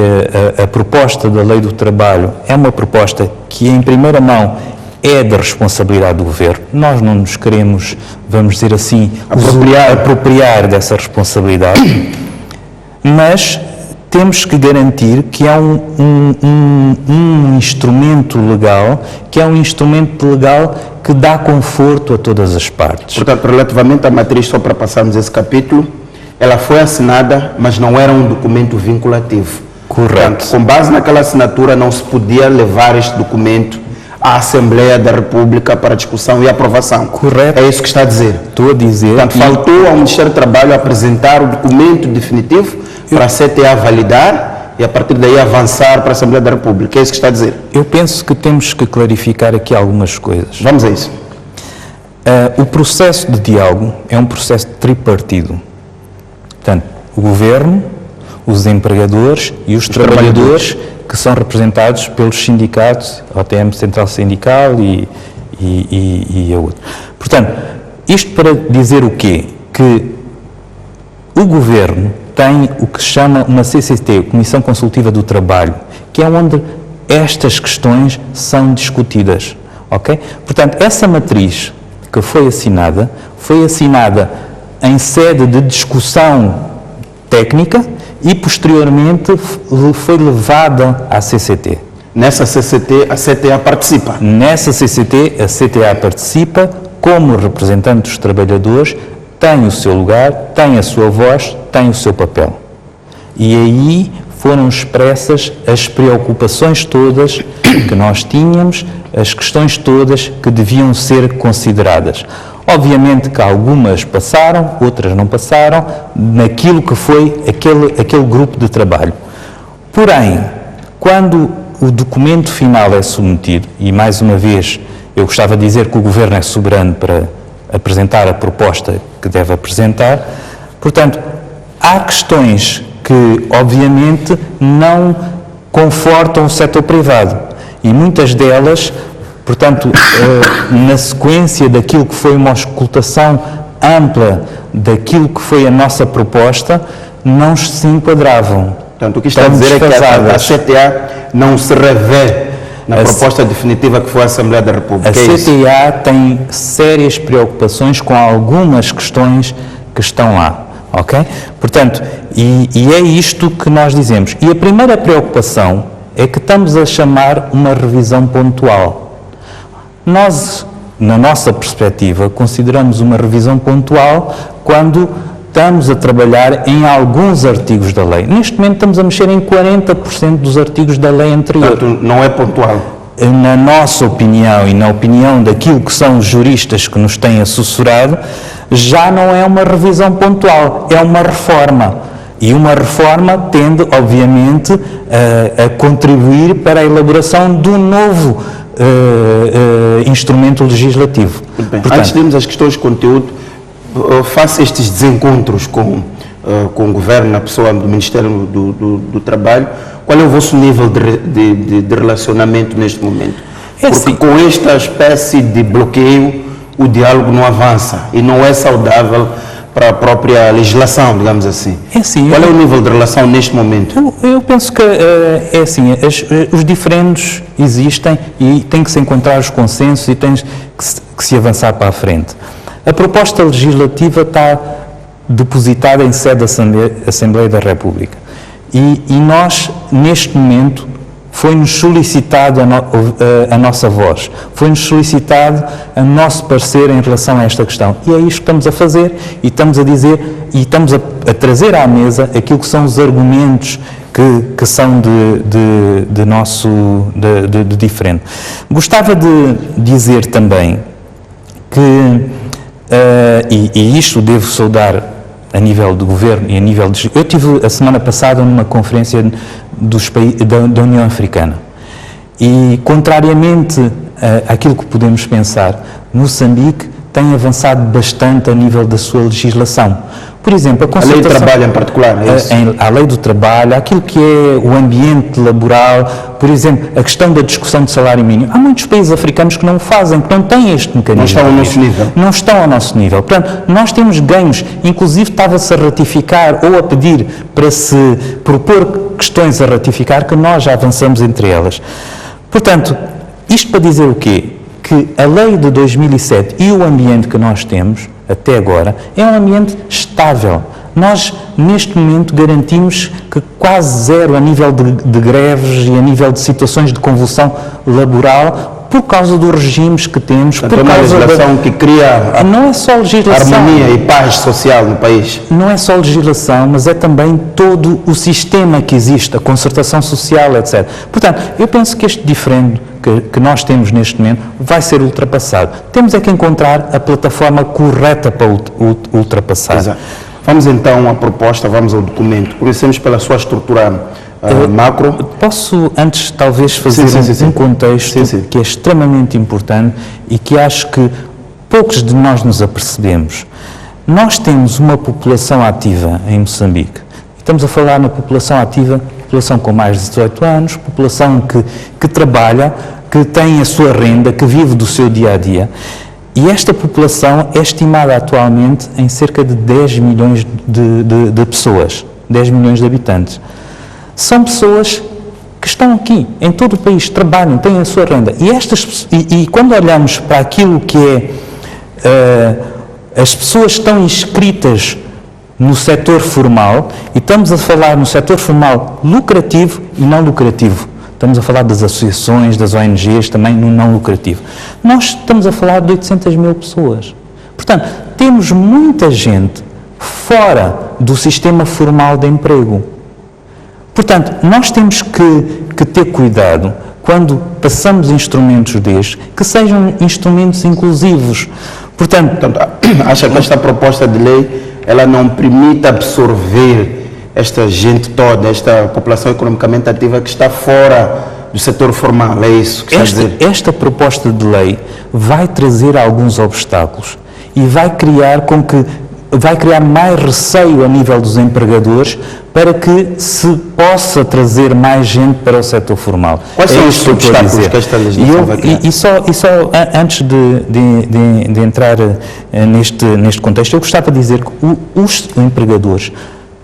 a proposta da Lei do Trabalho é uma proposta que, em primeira mão, é da responsabilidade do Governo. Nós não nos queremos, vamos dizer assim, apropriar dessa responsabilidade, mas temos que garantir que é um instrumento legal, que dá conforto a todas as partes. Portanto, relativamente à matriz, só para passarmos esse capítulo, ela foi assinada, mas não era um documento vinculativo. Correto. Portanto, com base naquela assinatura, não se podia levar este documento à Assembleia da República para discussão e aprovação. Correto. É isso que está a dizer. Estou a dizer. Portanto, faltou ao Ministério do Trabalho apresentar o documento definitivo para a CTA validar e, a partir daí, avançar para a Assembleia da República. É isso que está a dizer. Eu penso que temos que clarificar aqui algumas coisas. Vamos a isso. O processo de diálogo é um processo tripartido. Portanto, o Governo, os empregadores e os trabalhadores, que são representados pelos sindicatos, a OTM Central Sindical e a outra. Portanto, isto para dizer o quê? Que o Governo tem o que se chama uma CCT, Comissão Consultiva do Trabalho, que é onde estas questões são discutidas, ok? Portanto, essa matriz que foi assinada em sede de discussão técnica e, posteriormente, foi levada à CCT. Nessa CCT, a CTA participa? Nessa CCT, a CTA participa como representante dos trabalhadores, tem o seu lugar, tem a sua voz, tem o seu papel. E aí foram expressas as preocupações todas que nós tínhamos, as questões todas que deviam ser consideradas. Obviamente que algumas passaram, outras não passaram, naquilo que foi aquele grupo de trabalho. Porém, quando o documento final é submetido, e mais uma vez eu gostava de dizer que o Governo é soberano para apresentar a proposta que deve apresentar, portanto, há questões que obviamente não confortam o setor privado e muitas delas, portanto, na sequência daquilo que foi uma auscultação ampla daquilo que foi a nossa proposta, não se enquadravam. Portanto, o que está a dizer é que a CTA não se revê na proposta definitiva que foi a Assembleia da República. A CTA tem sérias preocupações com algumas questões que estão lá, ok? Portanto, e é isto que nós dizemos. E a primeira preocupação é que estamos a chamar uma revisão pontual. Nós, na nossa perspectiva, consideramos uma revisão pontual quando estamos a trabalhar em alguns artigos da lei. Neste momento estamos a mexer em 40% dos artigos da lei anterior. Portanto, não é pontual. Na nossa opinião e na opinião daquilo que são os juristas que nos têm assessorado, já não é uma revisão pontual, é uma reforma. E uma reforma tende, obviamente, a contribuir para a elaboração de um novo instrumento legislativo. Muito bem. Portanto, antes de irmos às questões de conteúdo, face a estes desencontros com o Governo, na pessoa do Ministério do Trabalho, qual é o vosso nível de relacionamento neste momento? Porque com esta espécie de bloqueio, o diálogo não avança e não é saudável para a própria legislação, digamos assim. Qual é o nível de relação neste momento? Eu penso que é assim, os diferendos existem e tem que se encontrar os consensos e tem que se avançar para a frente. A proposta legislativa está depositada em sede da Assembleia da República e nós, neste momento, foi-nos solicitado a nossa voz, foi-nos solicitado o nosso parecer em relação a esta questão. E é isto que estamos a fazer e estamos a dizer e estamos a trazer à mesa aquilo que são os argumentos que são de diferente. Gostava de dizer também que, e isto devo saudar a nível do Governo e a nível de... Eu estive a semana passada numa conferência da União Africana e, contrariamente àquilo que podemos pensar, Moçambique tem avançado bastante a nível da sua legislação. Por exemplo, a lei do trabalho em particular, é isso? A lei do trabalho, aquilo que é o ambiente laboral, por exemplo, a questão da discussão de salário mínimo. Há muitos países africanos que não o fazem, que não têm este mecanismo. Não estão ao nosso nível. Não estão ao nosso nível. Portanto, nós temos ganhos, inclusive estava-se a ratificar ou a pedir para se propor questões a ratificar, que nós já avançamos entre elas. Portanto, isto para dizer o quê? Que a lei de 2007 e o ambiente que nós temos até agora é um ambiente estável. Nós, neste momento, garantimos que quase zero a nível de greves e a nível de situações de convulsão laboral por causa dos regimes que temos. Por causa da legislação que cria não é só legislação, harmonia e paz social no país. Não é só legislação, mas é também todo o sistema que existe, a concertação social, etc. Portanto, eu penso que este diferendo que nós temos neste momento vai ser ultrapassado. Temos é que encontrar a plataforma correta para ultrapassar. Exato. Vamos então à proposta, vamos ao documento. Conhecemos pela sua estrutura macro. Posso, antes, talvez, fazer um contexto que é extremamente importante e que acho que poucos de nós nos apercebemos. Nós temos uma população ativa em Moçambique. Estamos a falar na população ativa, população com mais de 18 anos, população que trabalha, que tem a sua renda, que vive do seu dia-a-dia. E esta população é estimada atualmente em cerca de 10 milhões de pessoas, 10 milhões de habitantes. São pessoas que estão aqui, em todo o país, trabalham, têm a sua renda. E quando olhamos para aquilo que é as pessoas que estão inscritas no setor formal, e estamos a falar no setor formal lucrativo e não lucrativo. Estamos a falar das associações, das ONGs, também no não lucrativo. Nós estamos a falar de 800 mil pessoas. Portanto, temos muita gente fora do sistema formal de emprego. Portanto, nós temos que ter cuidado quando passamos instrumentos destes, que sejam instrumentos inclusivos. Portanto, acha que esta proposta de lei ela não permite absorver esta gente toda, esta população economicamente ativa que está fora do setor formal, é isso que está a dizer? Esta proposta de lei vai trazer alguns obstáculos e vai criar mais receio a nível dos empregadores para que se possa trazer mais gente para o setor formal. Quais são os obstáculos que esta legislação vai criar? E só antes de entrar neste contexto, eu gostava de dizer que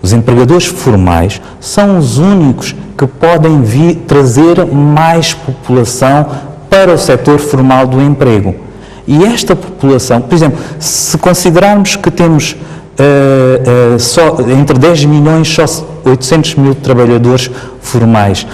os empregadores formais são os únicos que podem trazer mais população para o setor formal do emprego. E esta população, por exemplo, se considerarmos que temos só entre 10 milhões, só 800 mil trabalhadores formais,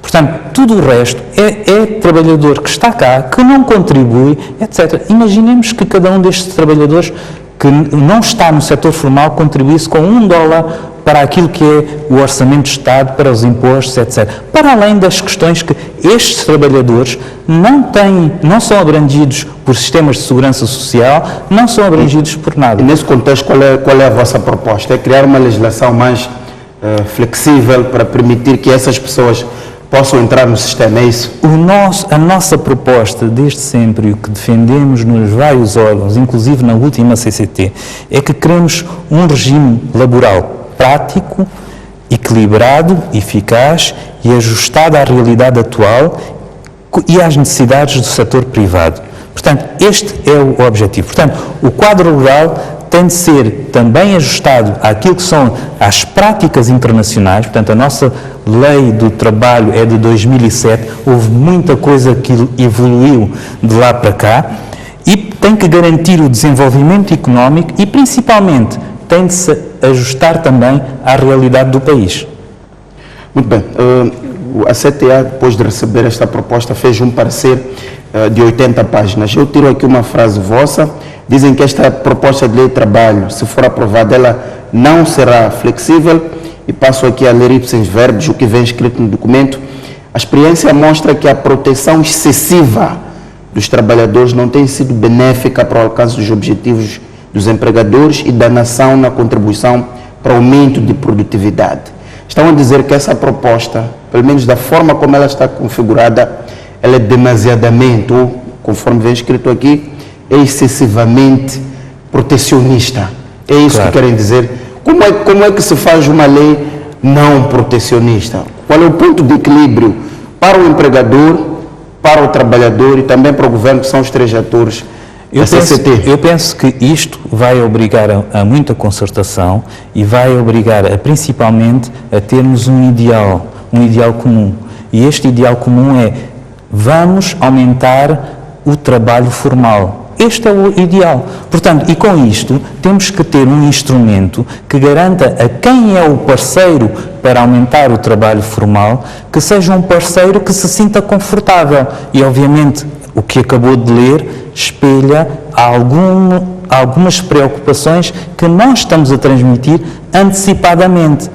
portanto, tudo o resto é trabalhador que está cá, que não contribui, etc. Imaginemos que cada um destes trabalhadores que não está no setor formal contribuísse com $1 para aquilo que é o orçamento do Estado, para os impostos, etc. Para além das questões que estes trabalhadores não são abrangidos por sistemas de segurança social, não são abrangidos por nada. E nesse contexto, qual é a vossa proposta? É criar uma legislação mais flexível para permitir que essas pessoas possam entrar no sistema, é isso? A nossa proposta, desde sempre, o que defendemos nos vários órgãos, inclusive na última CCT, é que queremos um regime laboral prático, equilibrado, eficaz e ajustado à realidade atual e às necessidades do setor privado. Portanto, este é o objetivo. Portanto, o quadro legal tem de ser também ajustado àquilo que são as práticas internacionais. Portanto, a nossa lei do trabalho é de 2007, houve muita coisa que evoluiu de lá para cá e tem que garantir o desenvolvimento económico e, principalmente, tem de se ajustar também à realidade do país. Muito bem. A CTA, depois de receber esta proposta, fez um parecer de 80 páginas. Eu tiro aqui uma frase vossa. Dizem que esta proposta de lei de trabalho, se for aprovada, ela não será flexível. E passo aqui a ler ipsis verbis o que vem escrito no documento. A experiência mostra que a proteção excessiva dos trabalhadores não tem sido benéfica para o alcance dos objetivos dos empregadores e da nação na contribuição para o aumento de produtividade. Estão a dizer que essa proposta, pelo menos da forma como ela está configurada, ela é demasiadamente, ou conforme vem escrito aqui, é excessivamente protecionista. É isso Claro. que querem dizer. Como é que se faz uma lei não protecionista? Qual é o ponto de equilíbrio para o empregador, para o trabalhador e também para o governo, que são os três atores da CCT? Eu penso que isto vai obrigar a muita concertação e vai obrigar principalmente a termos um ideal comum. E este ideal comum é: vamos aumentar o trabalho formal. Este é o ideal. Portanto, e com isto, temos que ter um instrumento que garanta a quem é o parceiro para aumentar o trabalho formal, que seja um parceiro que se sinta confortável. E, obviamente, o que acabou de ler espelha algumas preocupações que nós estamos a transmitir antecipadamente.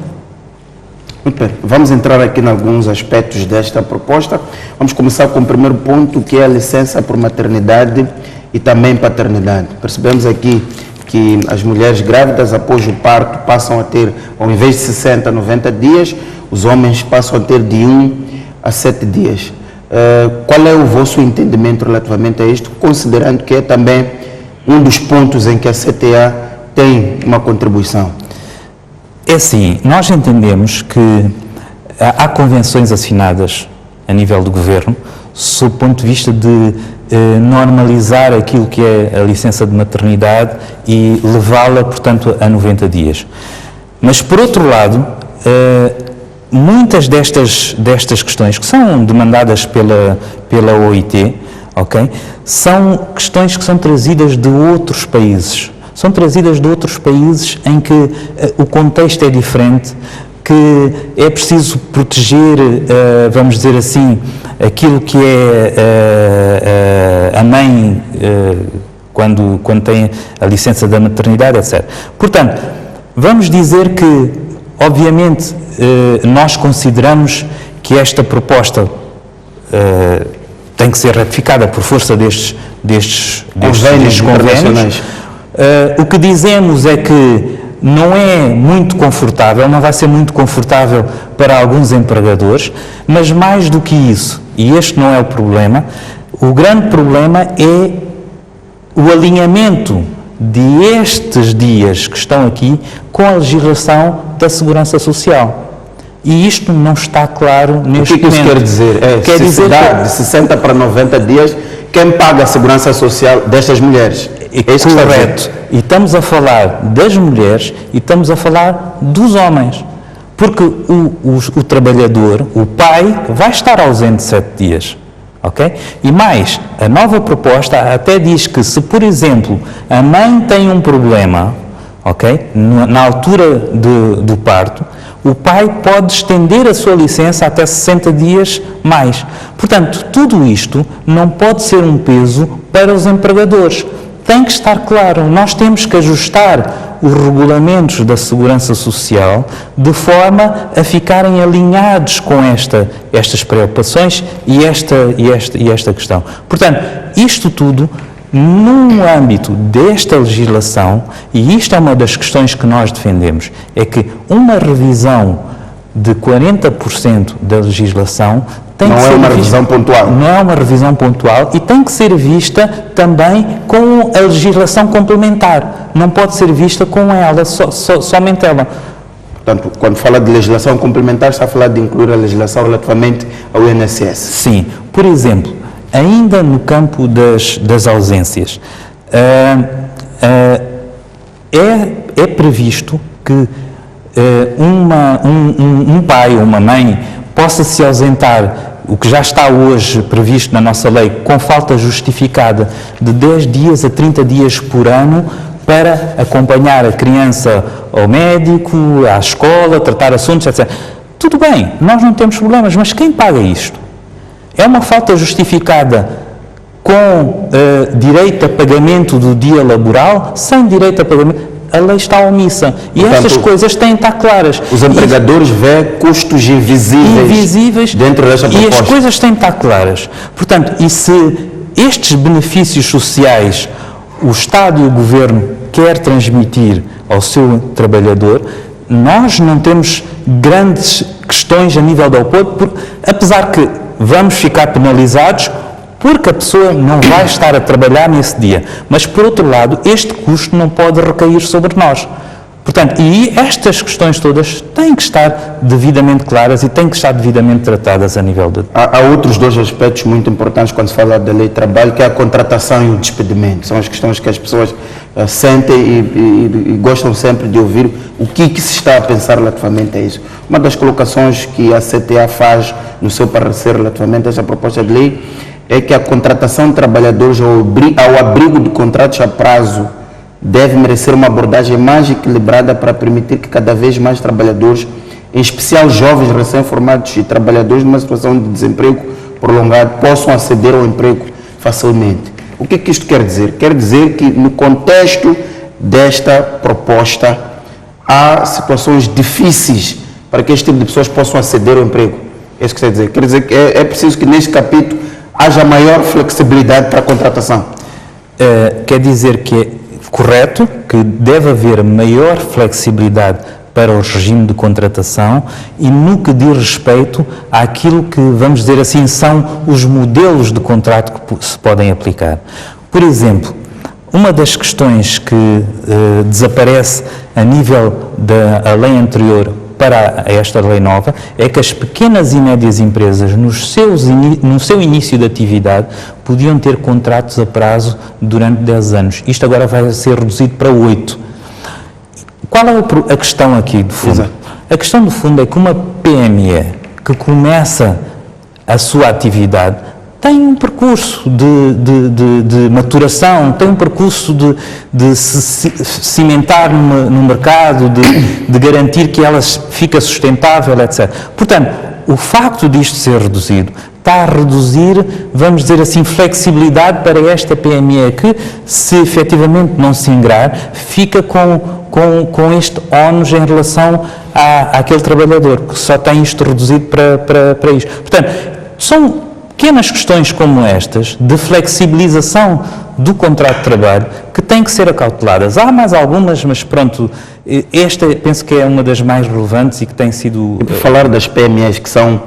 Muito bem, vamos entrar aqui em alguns aspectos desta proposta. Vamos começar com o primeiro ponto, que é a licença por maternidade e também paternidade. Percebemos aqui que as mulheres grávidas após o parto passam a ter, ao invés de 60 a 90 dias, os homens passam a ter de 1 a 7 dias. Qual é o vosso entendimento relativamente a isto, considerando que é também um dos pontos em que a CTA tem uma contribuição? É assim, nós entendemos que há convenções assinadas a nível do governo sob o ponto de vista de normalizar aquilo que é a licença de maternidade e levá-la, portanto, a 90 dias. Mas, por outro lado, muitas destas questões que são demandadas pela OIT, okay, são questões que são trazidas de outros países. São trazidas de outros países em que o contexto é diferente, que é preciso proteger, vamos dizer assim, aquilo que é a mãe quando tem a licença da maternidade, etc. Portanto, vamos dizer que, obviamente, nós consideramos que esta proposta tem que ser ratificada por força destes convénios. O que dizemos é que não é muito confortável, não vai ser muito confortável para alguns empregadores, mas mais do que isso, e este não é o problema, o grande problema é o alinhamento destes dias que estão aqui com a legislação da Segurança Social. E isto não está claro neste momento. O que isso quer dizer? Se dá de 60 para 90 dias, quem paga a Segurança Social destas mulheres? Correto. E estamos a falar das mulheres e estamos a falar dos homens. Porque o trabalhador, o pai, vai estar ausente 7 dias. Okay? E mais, a nova proposta até diz que se, por exemplo, a mãe tem um problema, okay, na altura do parto, o pai pode estender a sua licença até 60 dias mais. Portanto, tudo isto não pode ser um peso para os empregadores. Tem que estar claro, nós temos que ajustar os regulamentos da Segurança Social de forma a ficarem alinhados com estas preocupações e esta questão. Portanto, isto tudo, no âmbito desta legislação, e isto é uma das questões que nós defendemos, é que uma revisão de 40% da legislação tem que ser uma revisão pontual. Não é uma revisão pontual e tem que ser vista também com a legislação complementar. Não pode ser vista com ela, somente ela. Portanto, quando fala de legislação complementar, está a falar de incluir a legislação relativamente ao INSS. Sim. Por exemplo, ainda no campo das ausências, é previsto que um pai ou uma mãe possa se ausentar, o que já está hoje previsto na nossa lei, com falta justificada de 10 dias a 30 dias por ano, para acompanhar a criança ao médico, à escola, tratar assuntos, etc. Tudo bem, nós não temos problemas, mas quem paga isto? É uma falta justificada com direito a pagamento do dia laboral, sem direito a pagamento? A lei está omissa. E portanto, estas coisas têm de estar claras. Os empregadores veem custos invisíveis dentro desta proposta. E as coisas têm de estar claras. Portanto, e se estes benefícios sociais o Estado e o Governo quer transmitir ao seu trabalhador, nós não temos grandes questões a nível do apoio, porque, apesar que vamos ficar penalizados, porque a pessoa não vai estar a trabalhar nesse dia. Mas, por outro lado, este custo não pode recair sobre nós. Portanto, e estas questões todas têm que estar devidamente claras e têm que estar devidamente tratadas a nível de... Há outros dois aspectos muito importantes quando se fala da lei de trabalho, que é a contratação e o despedimento. São as questões que as pessoas sentem e gostam sempre de ouvir o que se está a pensar relativamente a isso. Uma das colocações que a CTA faz no seu parecer relativamente a essa proposta de lei é que a contratação de trabalhadores ao abrigo de contratos a prazo deve merecer uma abordagem mais equilibrada para permitir que cada vez mais trabalhadores, em especial jovens recém-formados e trabalhadores numa situação de desemprego prolongado, possam aceder ao emprego facilmente. O que é que isto quer dizer? Quer dizer que no contexto desta proposta há situações difíceis para que este tipo de pessoas possam aceder ao emprego. É isso que quer dizer. Quer dizer que é preciso que neste capítulo haja maior flexibilidade para a contratação. Quer dizer que é correto, que deve haver maior flexibilidade para o regime de contratação e no que diz respeito àquilo que, vamos dizer assim, são os modelos de contrato que se podem aplicar. Por exemplo, uma das questões que desaparece a nível da lei anterior para esta lei nova é que as pequenas e médias empresas, no seu início de atividade, podiam ter contratos a prazo durante 10 anos. Isto agora vai ser reduzido para 8. Qual é a questão aqui de fundo? Exato. A questão de fundo é que uma PME que começa a sua atividade tem um percurso de maturação, tem um percurso de se cimentar no mercado, de garantir que ela fica sustentável, etc. Portanto, o facto disto ser reduzido está a reduzir, vamos dizer assim, flexibilidade para esta PME que, se efetivamente não se ingrar, fica com este ónus em relação àquele trabalhador, que só tem isto reduzido para isto. Portanto, são pequenas questões como estas, de flexibilização do contrato de trabalho, que têm que ser acauteladas. Há mais algumas, mas pronto, esta penso que é uma das mais relevantes e que tem sido... E por falar das PMEs, que são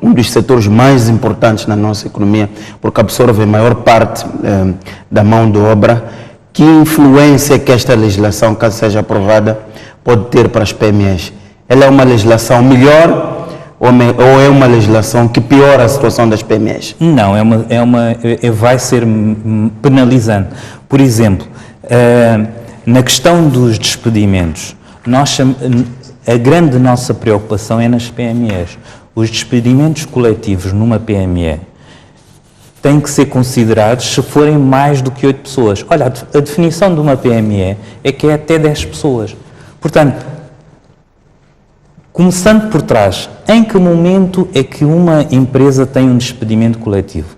um dos setores mais importantes na nossa economia, porque absorvem a maior parte da mão de obra, que influência que esta legislação, caso seja aprovada, pode ter para as PMEs? Ela é uma legislação melhor ou é uma legislação que piora a situação das PMEs? Não, vai ser penalizante. Por exemplo, na questão dos despedimentos, a grande nossa preocupação é nas PMEs. Os despedimentos coletivos numa PME têm que ser considerados se forem mais do que 8 pessoas. Olha, a definição de uma PME é que é até 10 pessoas. Portanto, começando por trás, em que momento é que uma empresa tem um despedimento coletivo?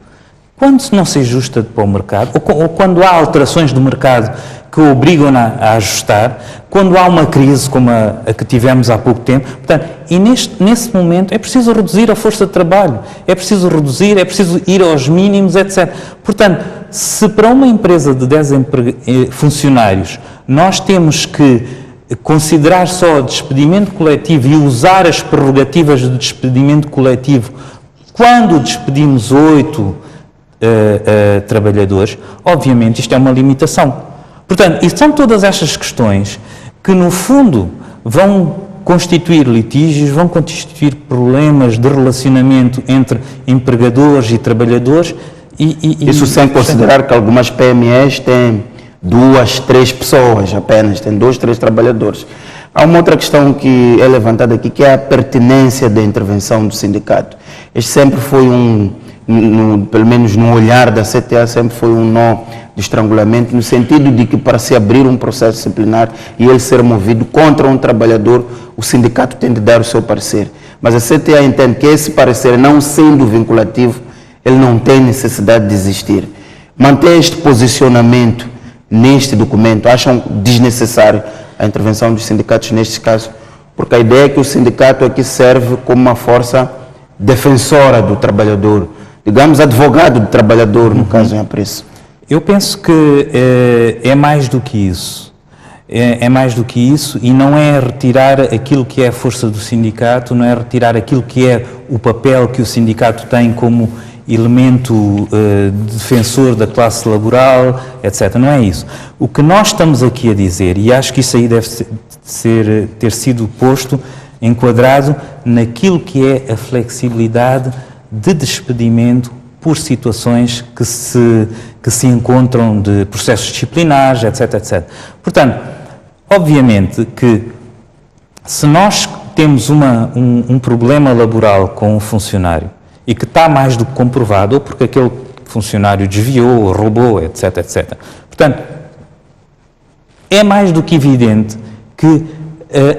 Quando não se ajusta para o mercado, ou quando há alterações do mercado que o obrigam a ajustar, quando há uma crise como a que tivemos há pouco tempo. Portanto, e nesse momento é preciso reduzir a força de trabalho, é preciso ir aos mínimos, etc. Portanto, se para uma empresa de 10 funcionários nós temos que considerar só o despedimento coletivo e usar as prerrogativas do despedimento coletivo quando despedimos 8 trabalhadores, obviamente isto é uma limitação. Portanto, e são todas estas questões que, no fundo, vão constituir litígios, vão constituir problemas de relacionamento entre empregadores e trabalhadores. Isso sem considerar que algumas PMEs têm 2, 3 pessoas apenas, tem 2, 3 trabalhadores. Há uma outra questão que é levantada aqui, que é a pertinência da intervenção do sindicato. Este sempre foi pelo menos no olhar da CTA, sempre foi um nó de estrangulamento, no sentido de que para se abrir um processo disciplinar e ele ser movido contra um trabalhador, o sindicato tem de dar o seu parecer. Mas a CTA entende que esse parecer, não sendo vinculativo, ele não tem necessidade de existir. Manter este posicionamento neste documento, acham desnecessário a intervenção dos sindicatos neste caso? Porque a ideia é que o sindicato aqui serve como uma força defensora do trabalhador, digamos, advogado do trabalhador, no caso em apreço. Eu penso que é mais do que isso. É mais do que isso e não é retirar aquilo que é a força do sindicato, não é retirar aquilo que é o papel que o sindicato tem como elemento defensor da classe laboral, etc. Não é isso. O que nós estamos aqui a dizer, e acho que isso aí deve ter sido posto, enquadrado naquilo que é a flexibilidade de despedimento por situações que se encontram de processos disciplinares, etc, etc. Portanto, obviamente que se nós temos um problema laboral com um funcionário e que está mais do que comprovado, ou porque aquele funcionário desviou, ou roubou, etc, etc. Portanto, é mais do que evidente que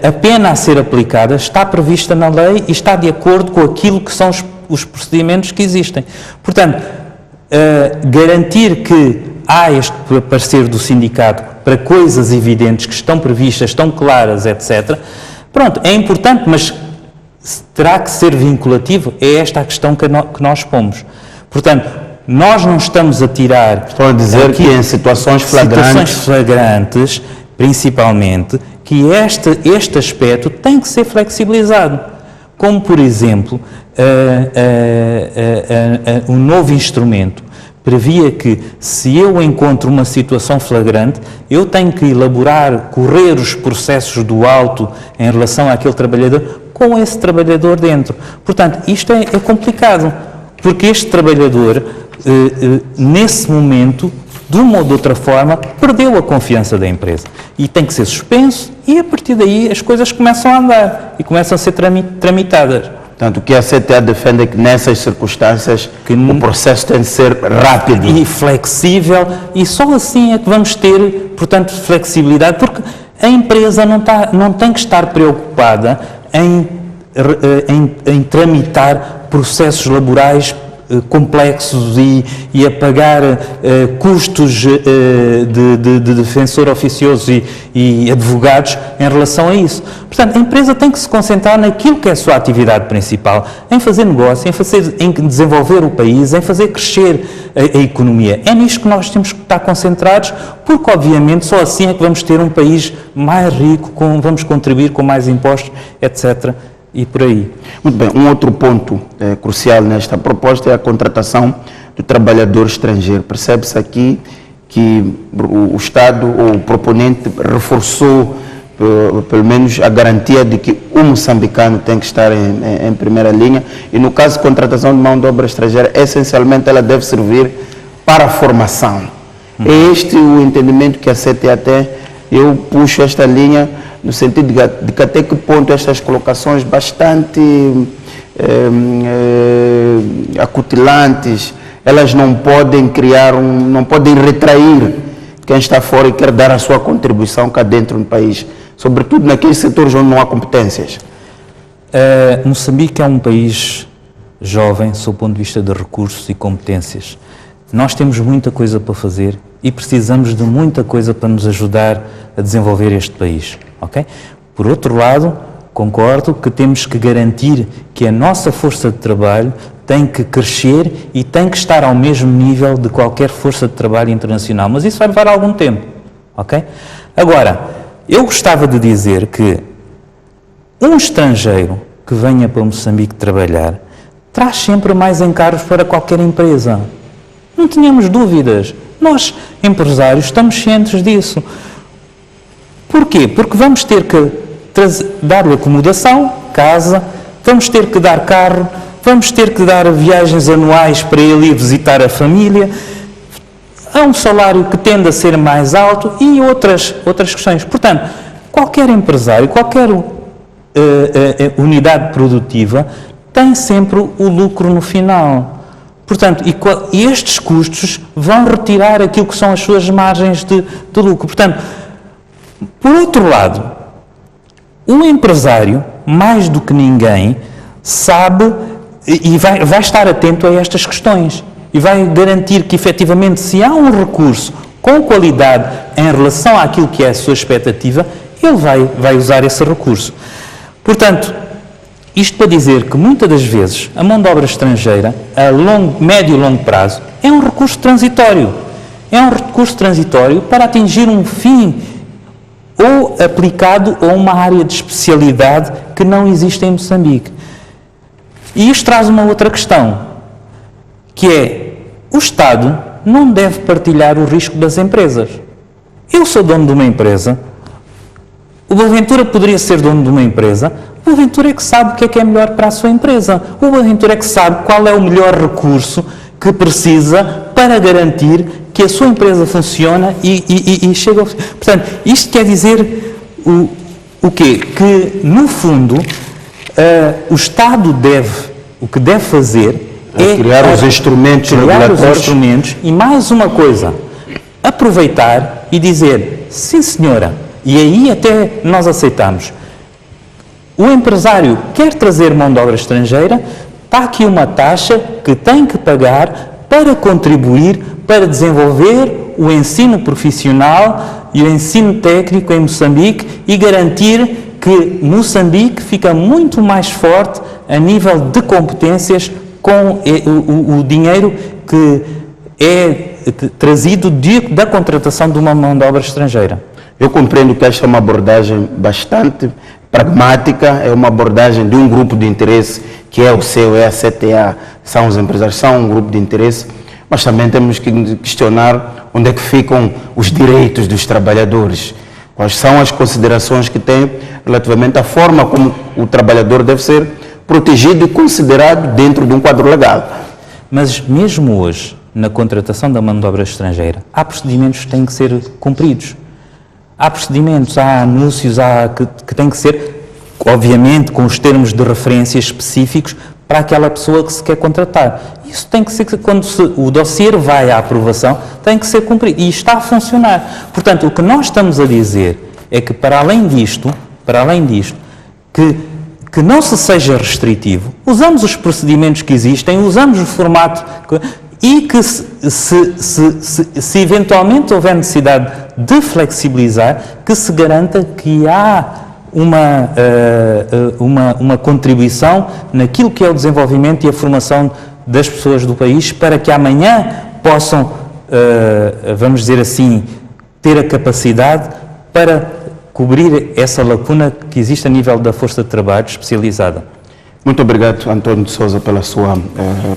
a pena a ser aplicada está prevista na lei e está de acordo com aquilo que são os procedimentos que existem. Portanto, garantir que há este parecer do sindicato para coisas evidentes que estão previstas, estão claras, etc., pronto, é importante, mas terá que ser vinculativo, é esta a questão que nós pomos. Portanto, nós não estamos a tirar... Estou a dizer aqui, que em situações flagrantes, principalmente, que este aspecto tem que ser flexibilizado. Como, por exemplo, um novo instrumento previa que, se eu encontro uma situação flagrante, eu tenho que elaborar, correr os processos do auto em relação àquele trabalhador, com esse trabalhador dentro. Portanto, isto é complicado, porque este trabalhador, nesse momento, de uma ou de outra forma, perdeu a confiança da empresa e tem que ser suspenso, e a partir daí as coisas começam a andar e começam a ser tramitadas. Portanto, o que a CTA defende é que nessas circunstâncias o processo tem de ser rápido e flexível, e só assim é que vamos ter, portanto, flexibilidade, porque a empresa não tem que estar preocupada em tramitar processos laborais complexos e a pagar custos de defensor oficioso e advogados em relação a isso. Portanto, a empresa tem que se concentrar naquilo que é a sua atividade principal, em fazer negócio, em desenvolver o país, em fazer crescer a economia. É nisto que nós temos que estar concentrados, porque, obviamente, só assim é que vamos ter um país mais rico, vamos contribuir com mais impostos, etc., e por aí. Muito bem, um outro ponto crucial nesta proposta é a contratação do trabalhador estrangeiro. Percebe-se aqui que o Estado, ou o proponente, reforçou pelo menos a garantia de que o moçambicano tem que estar em primeira linha, e no caso de contratação de mão de obra estrangeira, essencialmente ela deve servir para a formação. É este o entendimento que a CTA tem. Eu puxo esta linha no sentido de que até que ponto estas colocações bastante acutilantes, elas não podem não podem retrair quem está fora e quer dar a sua contribuição cá dentro do país, sobretudo naqueles setores onde não há competências. Moçambique é um país jovem, sob o ponto de vista de recursos e competências. Nós temos muita coisa para fazer e precisamos de muita coisa para nos ajudar a desenvolver este país. Okay? Por outro lado, concordo que temos que garantir que a nossa força de trabalho tem que crescer e tem que estar ao mesmo nível de qualquer força de trabalho internacional, mas isso vai levar algum tempo. Okay? Agora, eu gostava de dizer que um estrangeiro que venha para Moçambique trabalhar traz sempre mais encargos para qualquer empresa. Não tínhamos dúvidas. Nós, empresários, estamos cientes disso. Porquê? Porque vamos ter que dar-lhe acomodação, casa, vamos ter que dar carro, vamos ter que dar viagens anuais para ele ir visitar a família. Há um salário que tende a ser mais alto e outras questões. Portanto, qualquer empresário, qualquer unidade produtiva tem sempre o lucro no final. Portanto, e estes custos vão retirar aquilo que são as suas margens de lucro. Portanto, por outro lado, o empresário, mais do que ninguém, sabe e vai estar atento a estas questões e vai garantir que, efetivamente, se há um recurso com qualidade em relação àquilo que é a sua expectativa, ele vai usar esse recurso. Portanto, isto para dizer que, muitas das vezes, a mão de obra estrangeira, a médio e longo prazo, é um recurso transitório. É um recurso transitório para atingir um fim ou aplicado a uma área de especialidade que não existe em Moçambique. E isto traz uma outra questão. que é o Estado não deve partilhar o risco das empresas. Eu sou dono de uma empresa, o Boaventura poderia ser dono de uma empresa, o Boaventura é que sabe o que é melhor para a sua empresa, o Boaventura é que sabe qual é o melhor recurso que precisa para garantir que a sua empresa funciona e chega ao... Portanto, isto quer dizer o quê? Que, no fundo, o Estado o que deve fazer é criar os instrumentos regulatórios. E mais uma coisa, aproveitar e dizer, sim senhora, e aí até nós aceitamos, o empresário quer trazer mão de obra estrangeira, está aqui uma taxa que tem que pagar para contribuir para desenvolver o ensino profissional e o ensino técnico em Moçambique e garantir que Moçambique fica muito mais forte a nível de competências com o dinheiro que é trazido da contratação de uma mão de obra estrangeira. Eu compreendo que esta é uma abordagem bastante pragmática, é uma abordagem de um grupo de interesse que é o seu, é a CTA, são os empresários, são um grupo de interesse, mas também temos que questionar onde é que ficam os direitos dos trabalhadores, quais são as considerações que tem relativamente à forma como o trabalhador deve ser protegido e considerado dentro de um quadro legal. Mas mesmo hoje, na contratação da mão de obra estrangeira, há procedimentos que têm que ser cumpridos. Há procedimentos, há anúncios que têm que ser, obviamente, com os termos de referência específicos para aquela pessoa que se quer contratar. Isso tem que ser, quando o dossiê vai à aprovação, tem que ser cumprido. E está a funcionar. Portanto, o que nós estamos a dizer é que, para além disto, que não se seja restritivo, usamos os procedimentos que existem, usamos o formato e que se eventualmente houver necessidade de flexibilizar, que se garanta que há uma contribuição naquilo que é o desenvolvimento e a formação das pessoas do país para que amanhã possam, vamos dizer assim, ter a capacidade para cobrir essa lacuna que existe a nível da força de trabalho especializada. Muito obrigado, António de Sousa, pela sua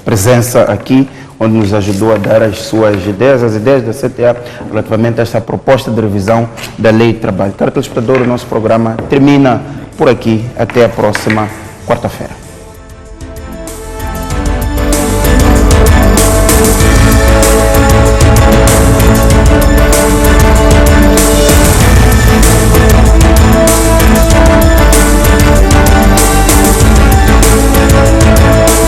presença aqui, onde nos ajudou a dar as suas ideias, as ideias da CTA relativamente a esta proposta de revisão da Lei de Trabalho. Caro telespectador, o nosso programa termina por aqui. Até a próxima quarta-feira.